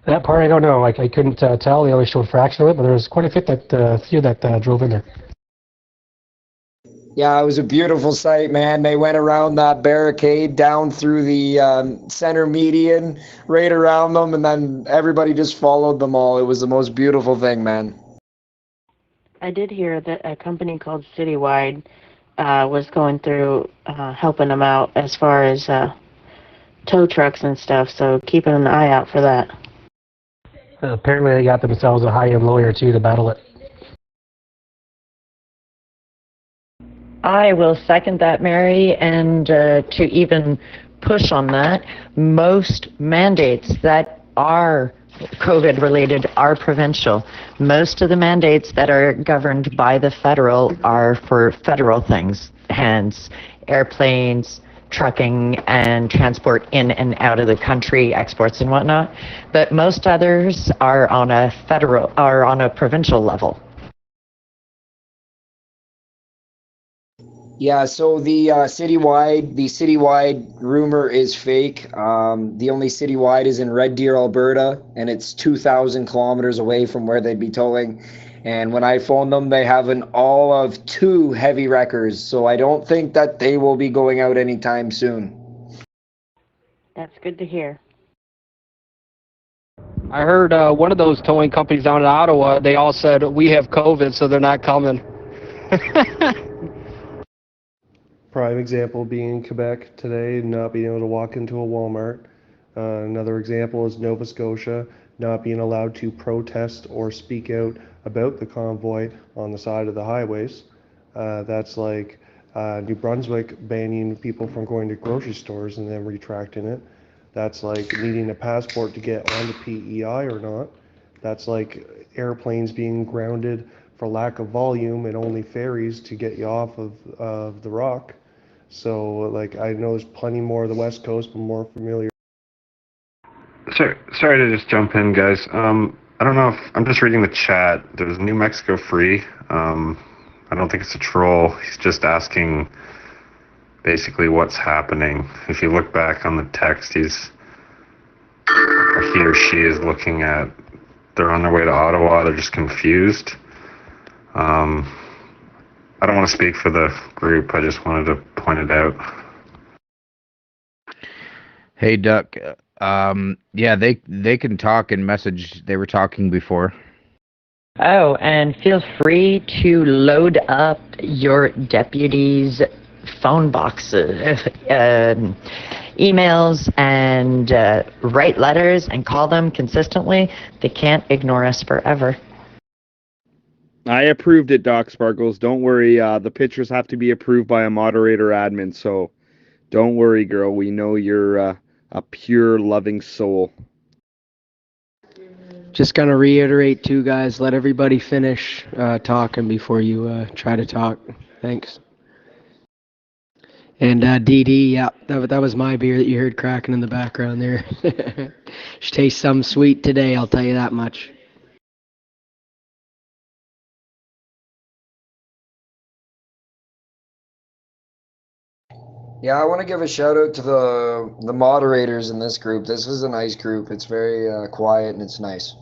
That part I don't know. Like I couldn't tell. They only showed a fraction of it, but there was quite a few that drove in there. Yeah, it was a beautiful sight, man. They went around that barricade down through the center median, right around them, and then everybody just followed them all. It was the most beautiful thing, man. I did hear that a company called Citywide was going through helping them out as far as tow trucks and stuff, so keeping an eye out for that. Apparently, they got themselves a high-end lawyer too to battle it. I will second that, Mary, and to even push on that, most mandates that are COVID related are provincial. Most of the mandates that are governed by the federal are for federal things, hence airplanes, trucking, and transport in and out of the country, exports and whatnot. But most others are on a provincial level. Yeah, so the citywide rumor is fake. The only citywide is in Red Deer, Alberta, and it's 2,000 kilometers away from where they'd be towing. And when I phoned them, they have an all of 2 heavy wreckers, so I don't think that they will be going out anytime soon. That's good to hear. I heard one of those towing companies down in Ottawa, they all said, we have COVID, so they're not coming. Prime example being Quebec today, not being able to walk into a Walmart. Another example is Nova Scotia not being allowed to protest or speak out about the convoy on the side of the highways. That's like New Brunswick banning people from going to grocery stores and then retracting it. That's like needing a passport to get onto PEI or not. That's like airplanes being grounded for lack of volume and only ferries to get you off of the rock. So, like, I know there's plenty more of the West Coast, but more familiar. Sorry to just jump in, guys. I don't know if I'm just reading the chat. There's New Mexico free. I don't think it's a troll. He's just asking basically what's happening. If you look back on the text, he or she is looking at. They're on their way to Ottawa. They're just confused. I don't want to speak for the group. I just wanted to point it out. Hey, Duck. Yeah, they can talk and message. They were talking before. Oh, and feel free to load up your deputies' phone boxes, emails, and write letters and call them consistently. They can't ignore us forever. I approved it, Doc Sparkles. Don't worry. The pictures have to be approved by a moderator admin, so don't worry, girl. We know you're a pure, loving soul. Just gonna reiterate too, guys. Let everybody finish talking before you try to talk. Thanks. And DD, yeah, that was my beer that you heard cracking in the background there. She tastes some sweet today, I'll tell you that much. Yeah, I want to give a shout out to the moderators in this group. This is a nice group. It's very quiet and it's nice.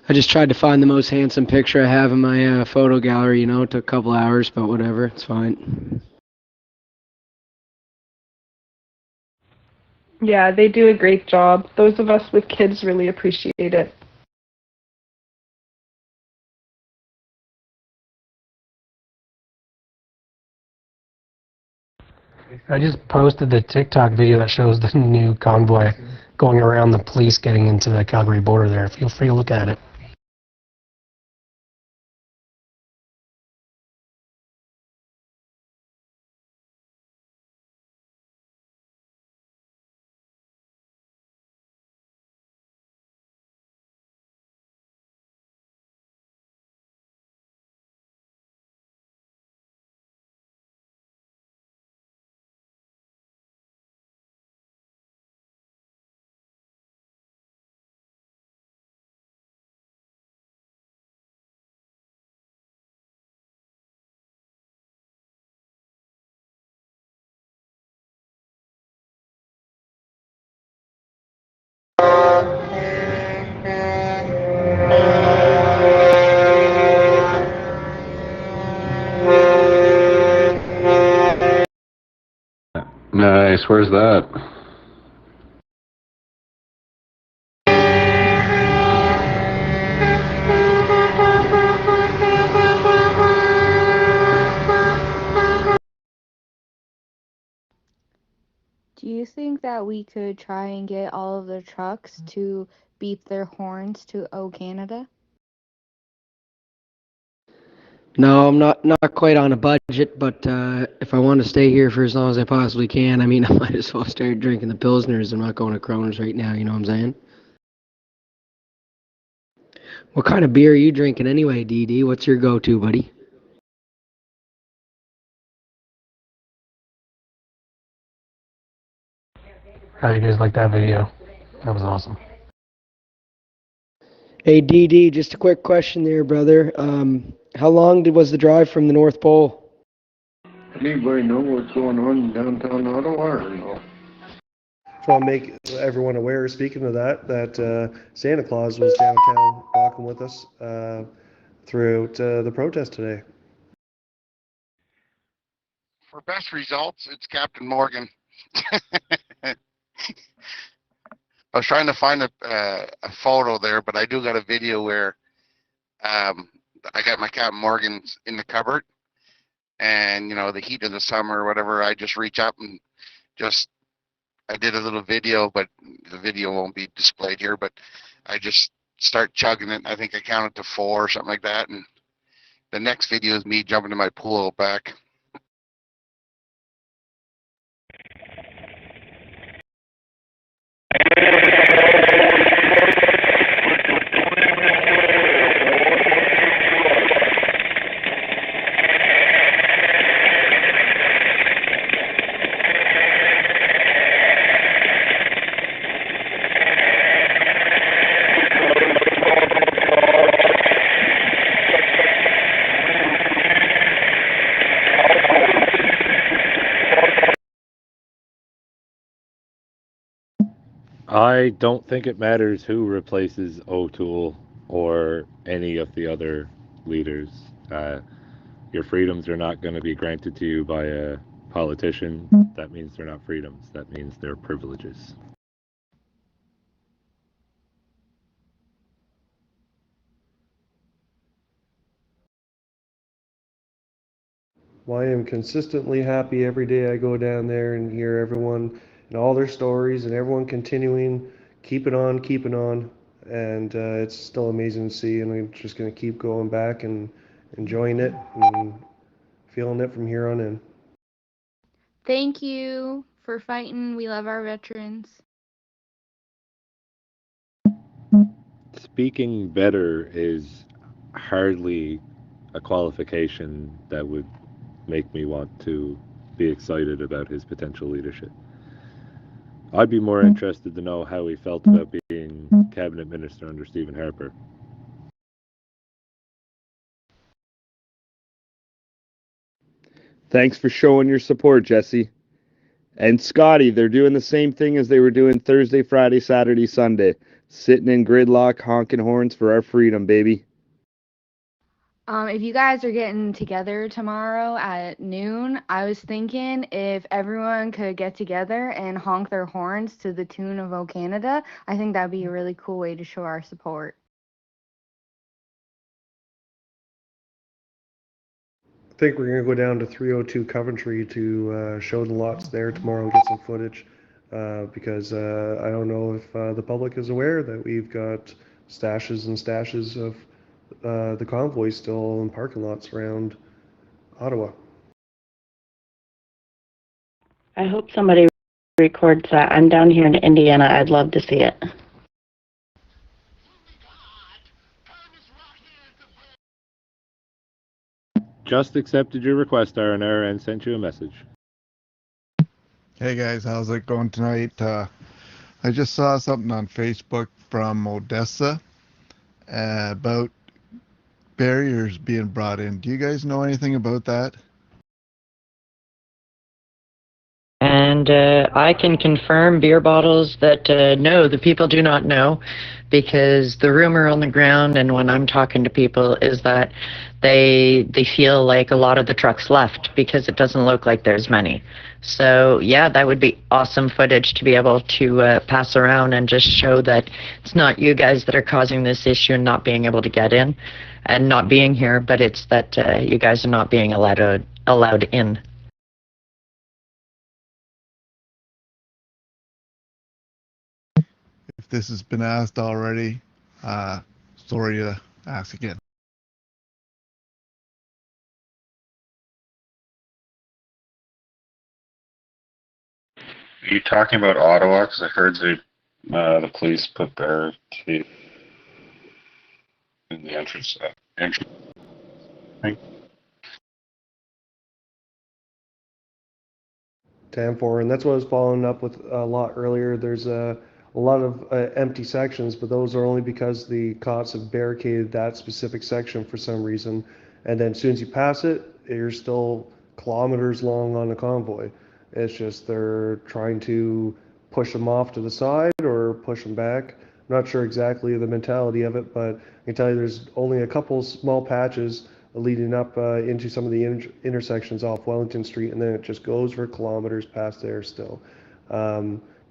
I just tried to find the most handsome picture I have in my photo gallery, you know. It took a couple hours, but whatever, it's fine. Yeah, they do a great job. Those of us with kids really appreciate it. I just posted the TikTok video that shows the new convoy going around the police getting into the Calgary border there. Feel free to look at it. nice. Where's that? Do you think that we could try and get all of the trucks to beep their horns to "O Canada"? No, I'm not quite on a budget, but if I want to stay here for as long as I possibly can, I mean, I might as well start drinking the Pilsners. I'm not going to Kroner's right now, you know what I'm saying? What kind of beer are you drinking anyway, DD? What's your go-to, buddy? How do you guys like that video? That was awesome. Hey, DD, just a quick question there, brother. How long was the drive from the North Pole? Anybody know what's going on in downtown Ottawa or no? Just want to make everyone aware, speaking of that Santa Claus was downtown walking with us throughout the protest today. For best results, it's Captain Morgan. I was trying to find a photo there, but I do got a video where I got my Captain Morgans in the cupboard, and you know, the heat of the summer or whatever, I just reach up and I did a little video, but the video won't be displayed here, but I just start chugging it. I think I counted to 4 or something like that, and the next video is me jumping in my pool out back. I don't think it matters who replaces O'Toole or any of the other leaders. Your freedoms are not going to be granted to you by a politician. That means they're not freedoms. That means they're privileges. Well, I am consistently happy every day I go down there and hear everyone and all their stories and everyone continuing, keep it on, and it's still amazing to see. And I'm just going to keep going back and enjoying it and feeling it from here on in. Thank you for fighting. We love our veterans. Speaking better is hardly a qualification that would make me want to be excited about his potential leadership. I'd be more interested to know how he felt about being cabinet minister under Stephen Harper. Thanks for showing your support, Jesse. And Scotty, they're doing the same thing as they were doing Thursday, Friday, Saturday, Sunday. Sitting in gridlock, honking horns for our freedom, baby. If you guys are getting together tomorrow at noon, I was thinking if everyone could get together and honk their horns to the tune of "O Canada," I think that'd be a really cool way to show our support. I think we're going to go down to 302 Coventry to show the lots there tomorrow and get some footage because I don't know if the public is aware that we've got stashes and stashes of the convoy still in parking lots around Ottawa. I hope somebody records that. I'm down here in Indiana. I'd love to see it. Just accepted your request, RNR, and sent you a message. Hey guys, how's it going tonight? I just saw something on Facebook from Odessa about barriers being brought in. Do you guys know anything about that? And And I can confirm beer bottles that no, the people do not know, because the rumor on the ground and when I'm talking to people is that they feel like a lot of the trucks left because it doesn't look like there's many. So yeah, that would be awesome footage to be able to pass around and just show that it's not you guys that are causing this issue and not being able to get in and not being here, but it's that you guys are not being allowed in. If this has been asked already, sorry to ask again. Are you talking about Ottawa? Because I heard the police put barricades in the entrance. Thing. 10-4, and that's what I was following up with a lot earlier. There's a lot of empty sections, but those are only because the cops have barricaded that specific section for some reason. And then as soon as you pass it, you're still kilometers long on a convoy. It's just they're trying to push them off to the side or push them back. I'm not sure exactly the mentality of it, but I can tell you there's only a couple small patches leading up into some of the intersections off Wellington Street, and then it just goes for kilometers past there still.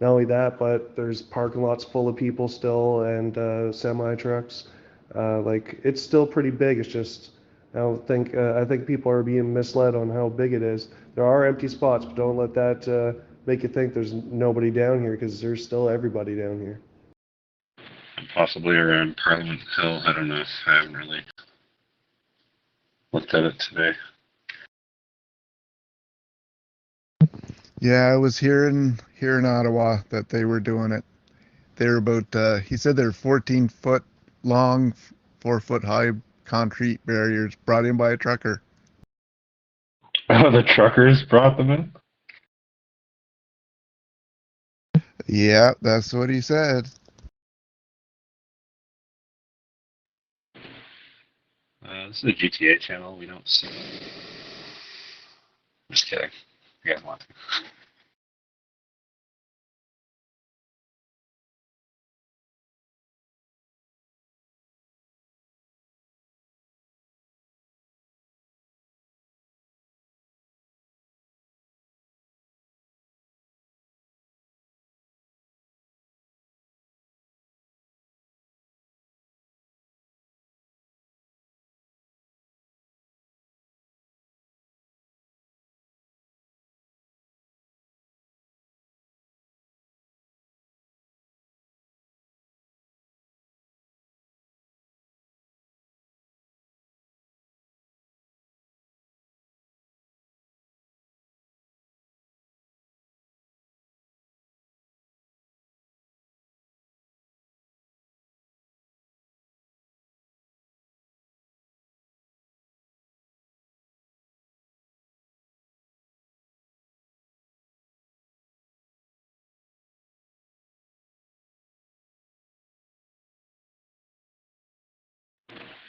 Not only that, but there's parking lots full of people still and semi trucks. Like it's still pretty big. It's just I think people are being misled on how big it is. There are empty spots, but don't let that make you think there's nobody down here, because there's still everybody down here. And possibly around Parliament Hill. I don't know. I haven't really looked at it today. Yeah, I was here in Ottawa that they were doing it. They're about, he said they're 14-foot long, 4-foot high concrete barriers brought in by a trucker. Oh, the truckers brought them in? Yeah, that's what he said. This is a GTA channel. We don't see. Just kidding. You guys want to.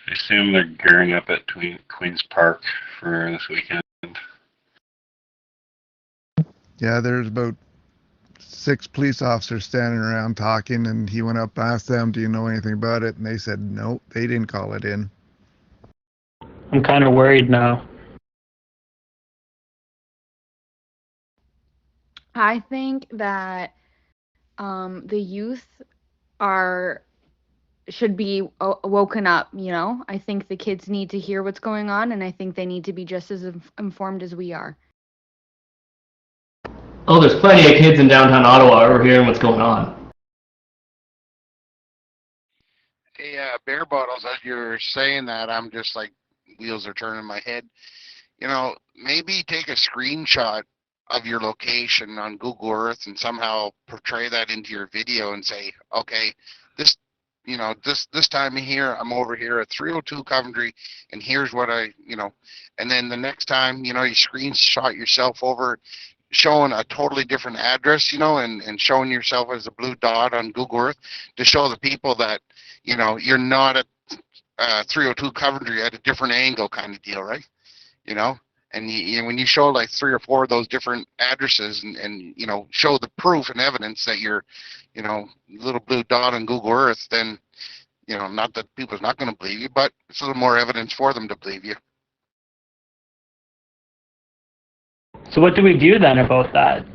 I assume they're gearing up at Queen's Park for this weekend. Yeah, there's about 6 police officers standing around talking, and he went up, asked them, do you know anything about it? And they said, no, they didn't call it in. I'm kind of worried now. I think that the youth should be woken up, you know? I think the kids need to hear what's going on, and I think they need to be just as informed as we are. Oh, there's plenty of kids in downtown Ottawa who are hearing what's going on. Hey, beer bottles, as you're saying that, I'm just like, wheels are turning in my head. You know, maybe take a screenshot of your location on Google Earth and somehow portray that into your video and say, okay, this, you know, this time of here, I'm over here at 302 Coventry, and here's what and then the next time, you know, you screenshot yourself over showing a totally different address, you know, and showing yourself as a blue dot on Google Earth to show the people that, you know, you're not at 302 Coventry at a different angle kind of deal, right? You know, And when you show like 3 or 4 of those different addresses and show the proof and evidence that you're, little blue dot on Google Earth, then, not that people's not going to believe you, but it's a little more evidence for them to believe you. So what do we do then about that?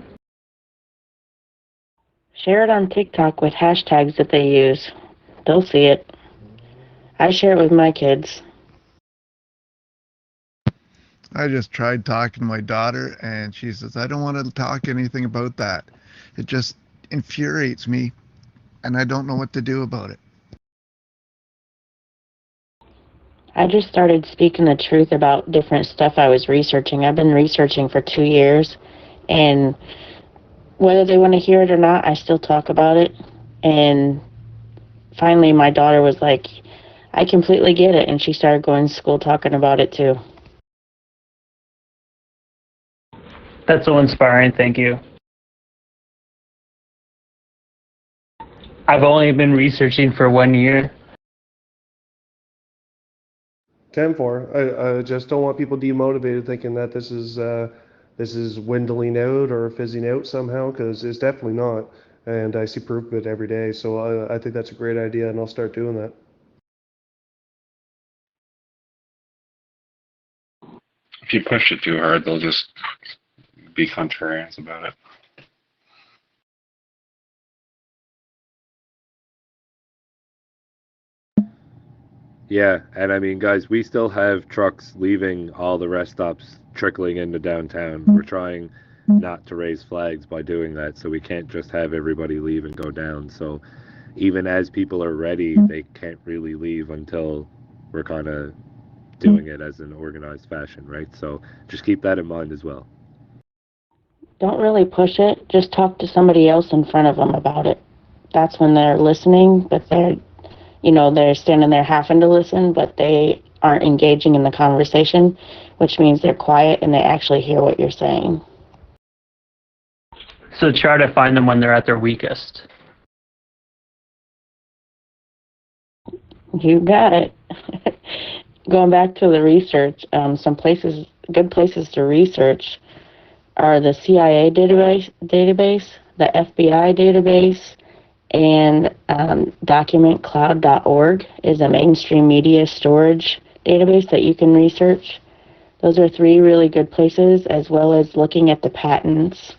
Share it on TikTok with hashtags that they use. They'll see it. I share it with my kids. I just tried talking to my daughter, and she says, I don't want to talk anything about that. It just infuriates me, and I don't know what to do about it. I just started speaking the truth about different stuff I was researching. I've been researching for 2 years, and whether they want to hear it or not, I still talk about it. And finally, my daughter was like, I completely get it, and she started going to school talking about it too. That's so inspiring, thank you. I've only been researching for 1 year. 10-4. I just don't want people demotivated thinking that this is dwindling out or fizzing out somehow, because it's definitely not. And I see proof of it every day. So I think that's a great idea, and I'll start doing that. If you push it too hard, they'll just be contrarians about it. Yeah, and I mean, guys, we still have trucks leaving all the rest stops trickling into downtown. We're trying not to raise flags by doing that, so we can't just have everybody leave and go down. So even as people are ready, they can't really leave until we're kind of doing it as an organized fashion, right? So just keep that in mind as well. Don't really push it. Just talk to somebody else in front of them about it. That's when they're listening, but they're standing there having to listen, but they aren't engaging in the conversation, which means they're quiet and they actually hear what you're saying. So try to find them when they're at their weakest. You got it. Going back to the research, some good places to research are the CIA database, the FBI database, and documentcloud.org is a mainstream media storage database that you can research. Those are 3 really good places, as well as looking at the patents.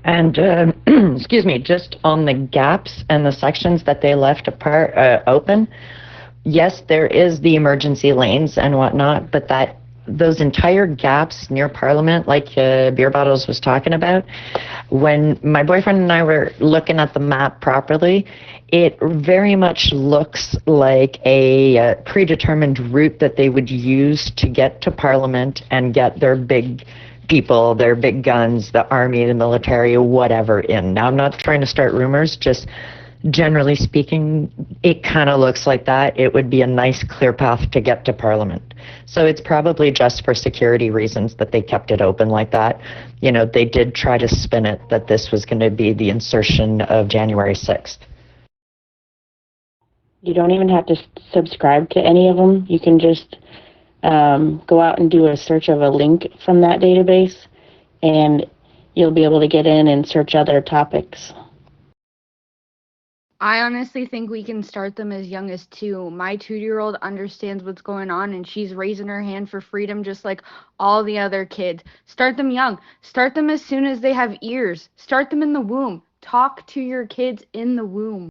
And, excuse me, just on the gaps and the sections that they left open, yes, there is the emergency lanes and whatnot, but those entire gaps near Parliament, like Beer Bottles was talking about, when my boyfriend and I were looking at the map properly, it very much looks like a predetermined route that they would use to get to Parliament and get their big people, their big guns, the army, the military, whatever in. Now, I'm not trying to start rumors, just generally speaking, it kind of looks like that. It would be a nice, clear path to get to Parliament. So it's probably just for security reasons that they kept it open like that. They did try to spin it that this was going to be the insertion of January 6th. You don't even have to subscribe to any of them. You can just go out and do a search of a link from that database, and you'll be able to get in and search other topics. I honestly think we can start them as young as 2. My 2-year-old understands what's going on, and she's raising her hand for freedom just like all the other kids. Start them young. Start them as soon as they have ears. Start them in the womb. Talk to your kids in the womb.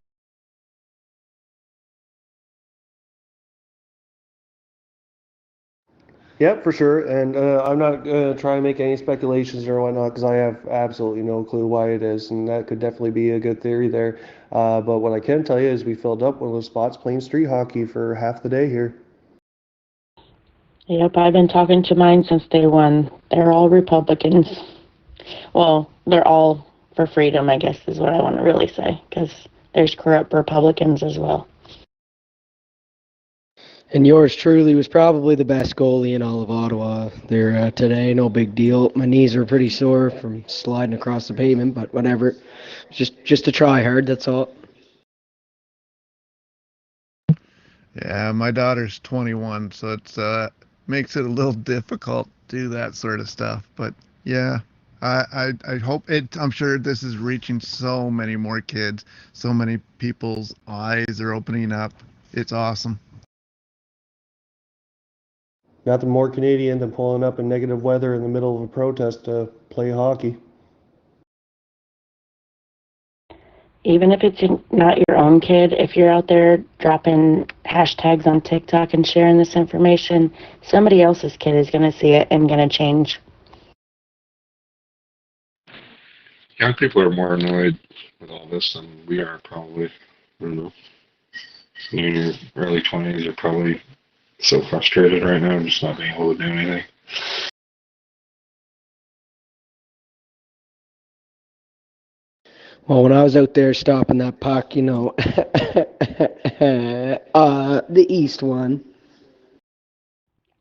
Yep, for sure. And I'm not going to try to make any speculations or whatnot, because I have absolutely no clue why it is. And that could definitely be a good theory there. But what I can tell you is we filled up one of those spots playing street hockey for half the day here. Yep, I've been talking to mine since day one. They're all Republicans. Well, they're all for freedom, I guess is what I want to really say, because there's corrupt Republicans as well. And yours truly was probably the best goalie in all of Ottawa there today. No big deal. My knees are pretty sore from sliding across the pavement, but whatever. Just to try hard, that's all. Yeah, my daughter's 21, so it's makes it a little difficult to do that sort of stuff. But yeah, I hope it. I'm sure this is reaching so many more kids. So many people's eyes are opening up. It's awesome. Nothing more Canadian than pulling up in negative weather in the middle of a protest to play hockey. Even if it's not your own kid, if you're out there dropping hashtags on TikTok and sharing this information, somebody else's kid is going to see it and going to change. Young people are more annoyed with all this than we are, probably. I don't know. In your early 20s, you're probably so frustrated right now, just not being able to do anything. Well, when I was out there stopping that puck, the east one.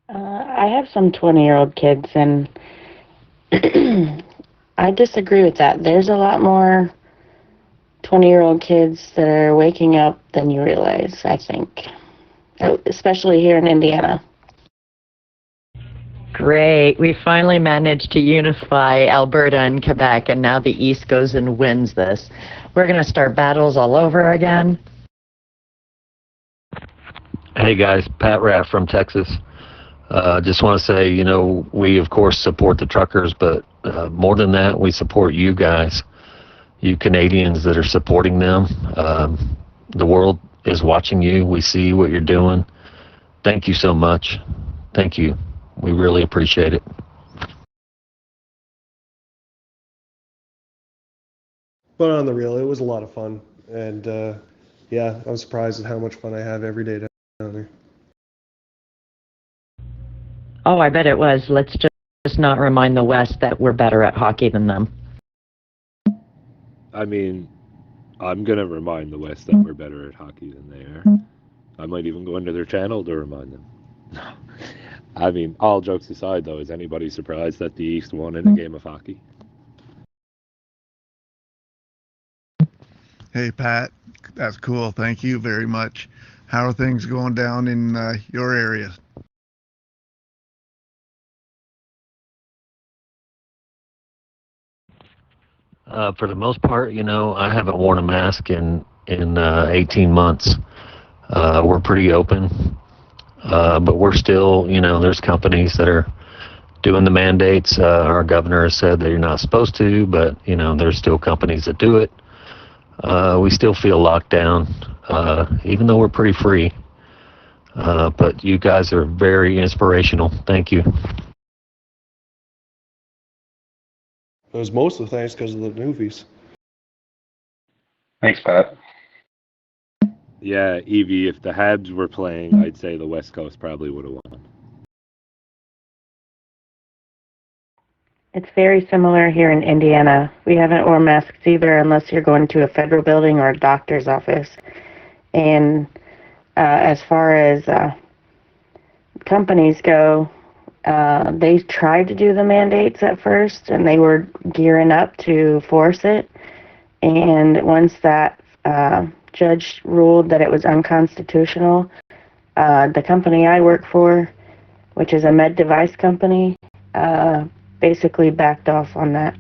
I have some 20-year-old kids, and I disagree with that. There's a lot more 20-year-old kids that are waking up than you realize, I think, especially here in Indiana. Great. We finally managed to unify Alberta and Quebec, and now the East goes and wins this. We're going to start battles all over again. Hey guys, Pat Raff from Texas. Just want to say, we of course support the truckers, but more than that, we support you guys, you Canadians that are supporting them. The world is watching you. We see what you're doing. Thank you so much. Thank you. We really appreciate it. But on the real, it was a lot of fun. And yeah, I'm surprised at how much fun I have every day down there. Oh, I bet it was. Let's just not remind the West that we're better at hockey than them. I mean, I'm going to remind the West that we're better at hockey than they are. I might even go into their channel to remind them. I mean, all jokes aside, though, is anybody surprised that the East won in a game of hockey? Hey Pat, that's cool. Thank you very much. How are things going down in your area? For the most part, I haven't worn a mask in 18 months. We're pretty open, but we're still, there's companies that are doing the mandates. Our governor has said that you're not supposed to, but there's still companies that do it. We still feel locked down, even though we're pretty free. But you guys are very inspirational. Thank you. It was mostly thanks because of the movies. Thanks, Pat. Yeah, Evie, if the Habs were playing, I'd say the West Coast probably would have won. It's very similar here in Indiana. We haven't worn masks either unless you're going to a federal building or a doctor's office. And as far as companies go, they tried to do the mandates at first, and they were gearing up to force it. And once that judge ruled that it was unconstitutional, the company I work for, which is a med device company, basically backed off on that.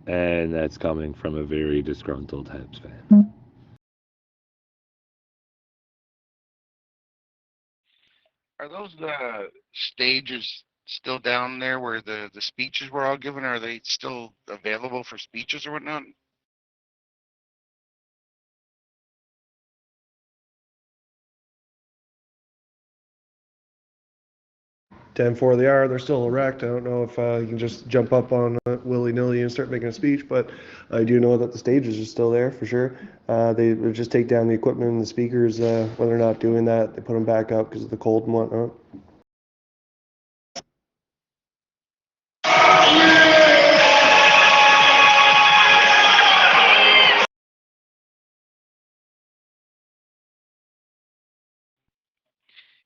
And that's coming from a very disgruntled Habs fan. Are those stages still down there where the speeches were all given? Are they still available for speeches or whatnot? 10-4 they are. They're still erect. I don't know if you can just jump up on willy-nilly and start making a speech, but I do know that the stages are still there for sure. They would just take down the equipment and the speakers. When they're not doing that, they put them back up because of the cold and whatnot.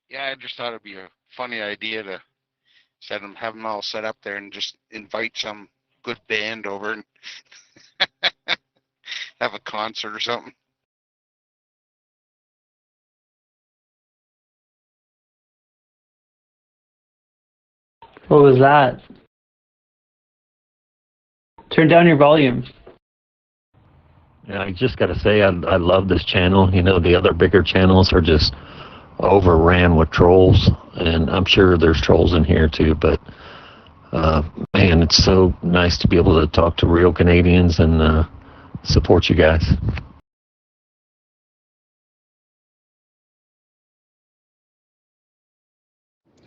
Yeah, I just thought it'd be a funny idea to have them all set up there and just invite some good band over. And have a concert or something. What was that? Turn down your volume. Yeah, I just got to say, I love this channel. You know, the other bigger channels are just overran with trolls, and I'm sure there's trolls in here too, but man, it's so nice to be able to talk to real Canadians and support you guys.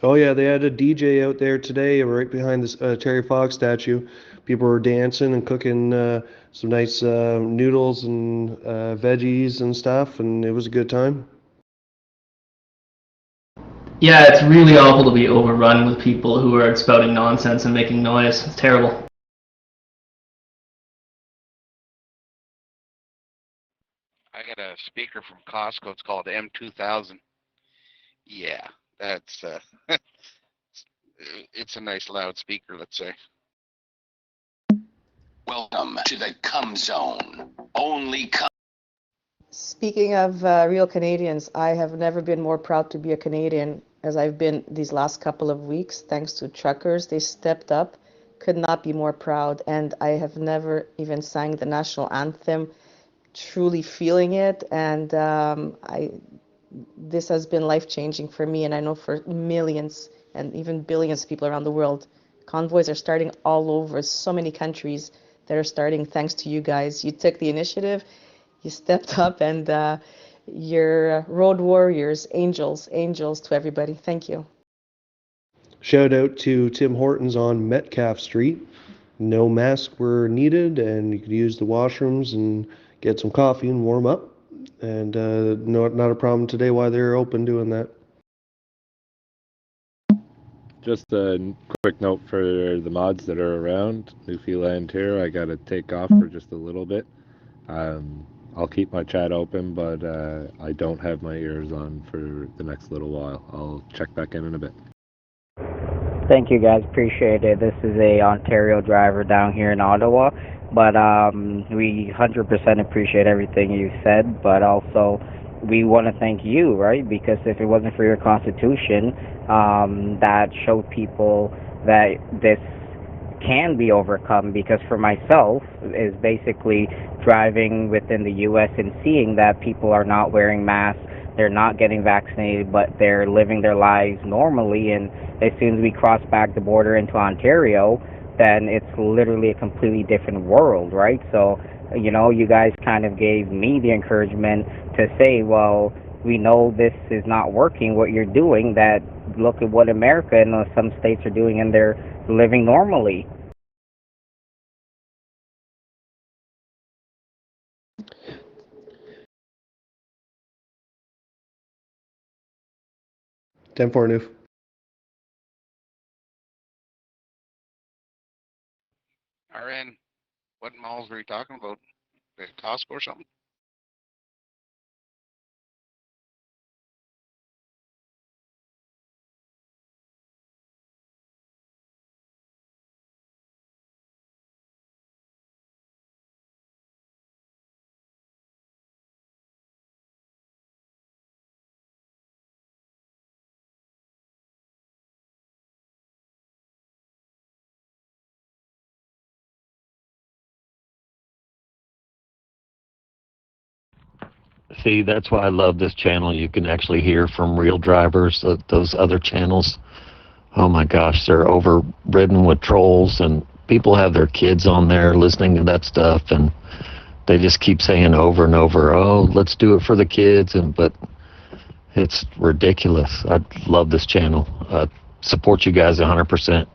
Oh yeah, they had a DJ out there today, right behind this Terry Fox statue. People were dancing and cooking some nice noodles and veggies and stuff, and it was a good time. Yeah, it's really awful to be overrun with people who are spouting nonsense and making noise. It's terrible. I got a speaker from Costco. It's called M2000. Yeah, that's it's a nice loud speaker, let's say. Welcome to the Cum Zone. Only cum. Speaking of real Canadians, I have never been more proud to be a Canadian as I've been these last couple of weeks. Thanks to truckers, they stepped up. Could not be more proud. And I have never even sang the national anthem, truly feeling it. And this has been life-changing for me, and I know for millions and even billions of people around the world. Convoys are starting all over, so many countries that are starting thanks to you guys. You took the initiative, you stepped up, and you're road warriors, angels to everybody. Thank you. Shout out to Tim Hortons on Metcalf Street. No masks were needed, and you could use the washrooms and get some coffee and warm up. And not a problem today why they're open doing that. Just a quick note for the mods that are around Newfoundland here. I got to take off for just a little bit. I'll keep my chat open, but I don't have my ears on for the next little while. I'll check back in a bit. Thank you guys, appreciate it. This is a Ontario driver down here in Ottawa, but we 100% appreciate everything you said, but also we want to thank you, right? Because if it wasn't for your constitution, that showed people that this can be overcome. Because for myself, is basically driving within the U.S. and seeing that people are not wearing masks, they're not getting vaccinated, but they're living their lives normally, and as soon as we cross back the border into Ontario, then it's literally a completely different world, right? So, you know, you guys kind of gave me the encouragement to say, well, we know this is not working, what you're doing, that look at what America and some states are doing, and they're living normally. Ten four Newf. RN, what malls were you talking about? The Costco or something? See, that's why I love this channel. You can actually hear from real drivers. Those other channels, oh my gosh, they're overridden with trolls, and people have their kids on there listening to that stuff, and they just keep saying over and over, oh, let's do it for the kids, but it's ridiculous. I love this channel. Support you guys 100%.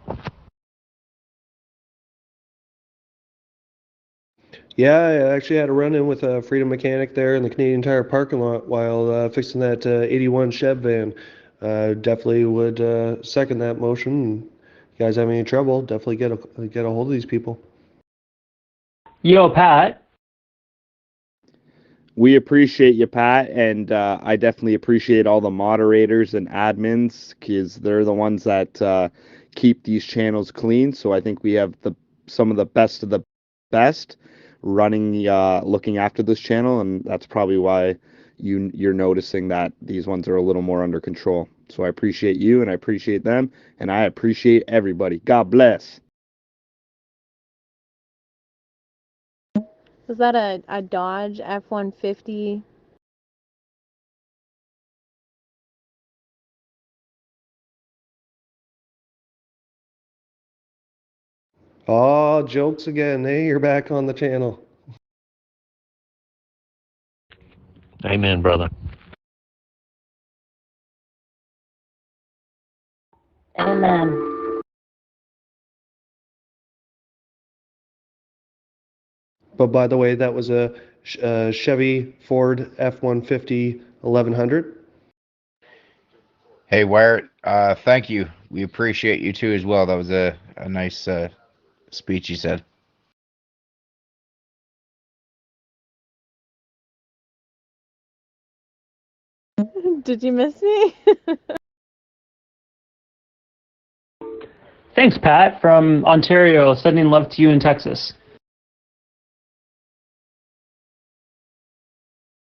Yeah, I actually had a run-in with a Freedom mechanic there in the Canadian Tire parking lot while fixing that 81 Chev van. Definitely would second that motion. If you guys have any trouble, definitely get a hold of these people. Yo, Pat. We appreciate you, Pat, and I definitely appreciate all the moderators and admins, because they're the ones that keep these channels clean. So I think we have some of the best, running, looking after this channel, and that's probably why you're noticing that these ones are a little more under control. So I appreciate you, and I appreciate them, and I appreciate everybody. God bless. Was that a Dodge F-150? Oh, jokes again. Hey, you're back on the channel. Amen, brother. Amen. But by the way, that was a Chevy Ford F-150 1100. Hey, Wyatt, thank you. We appreciate you too as well. That was a nice speech you said. Did you miss me? Thanks, Pat, from Ontario, sending love to you in Texas.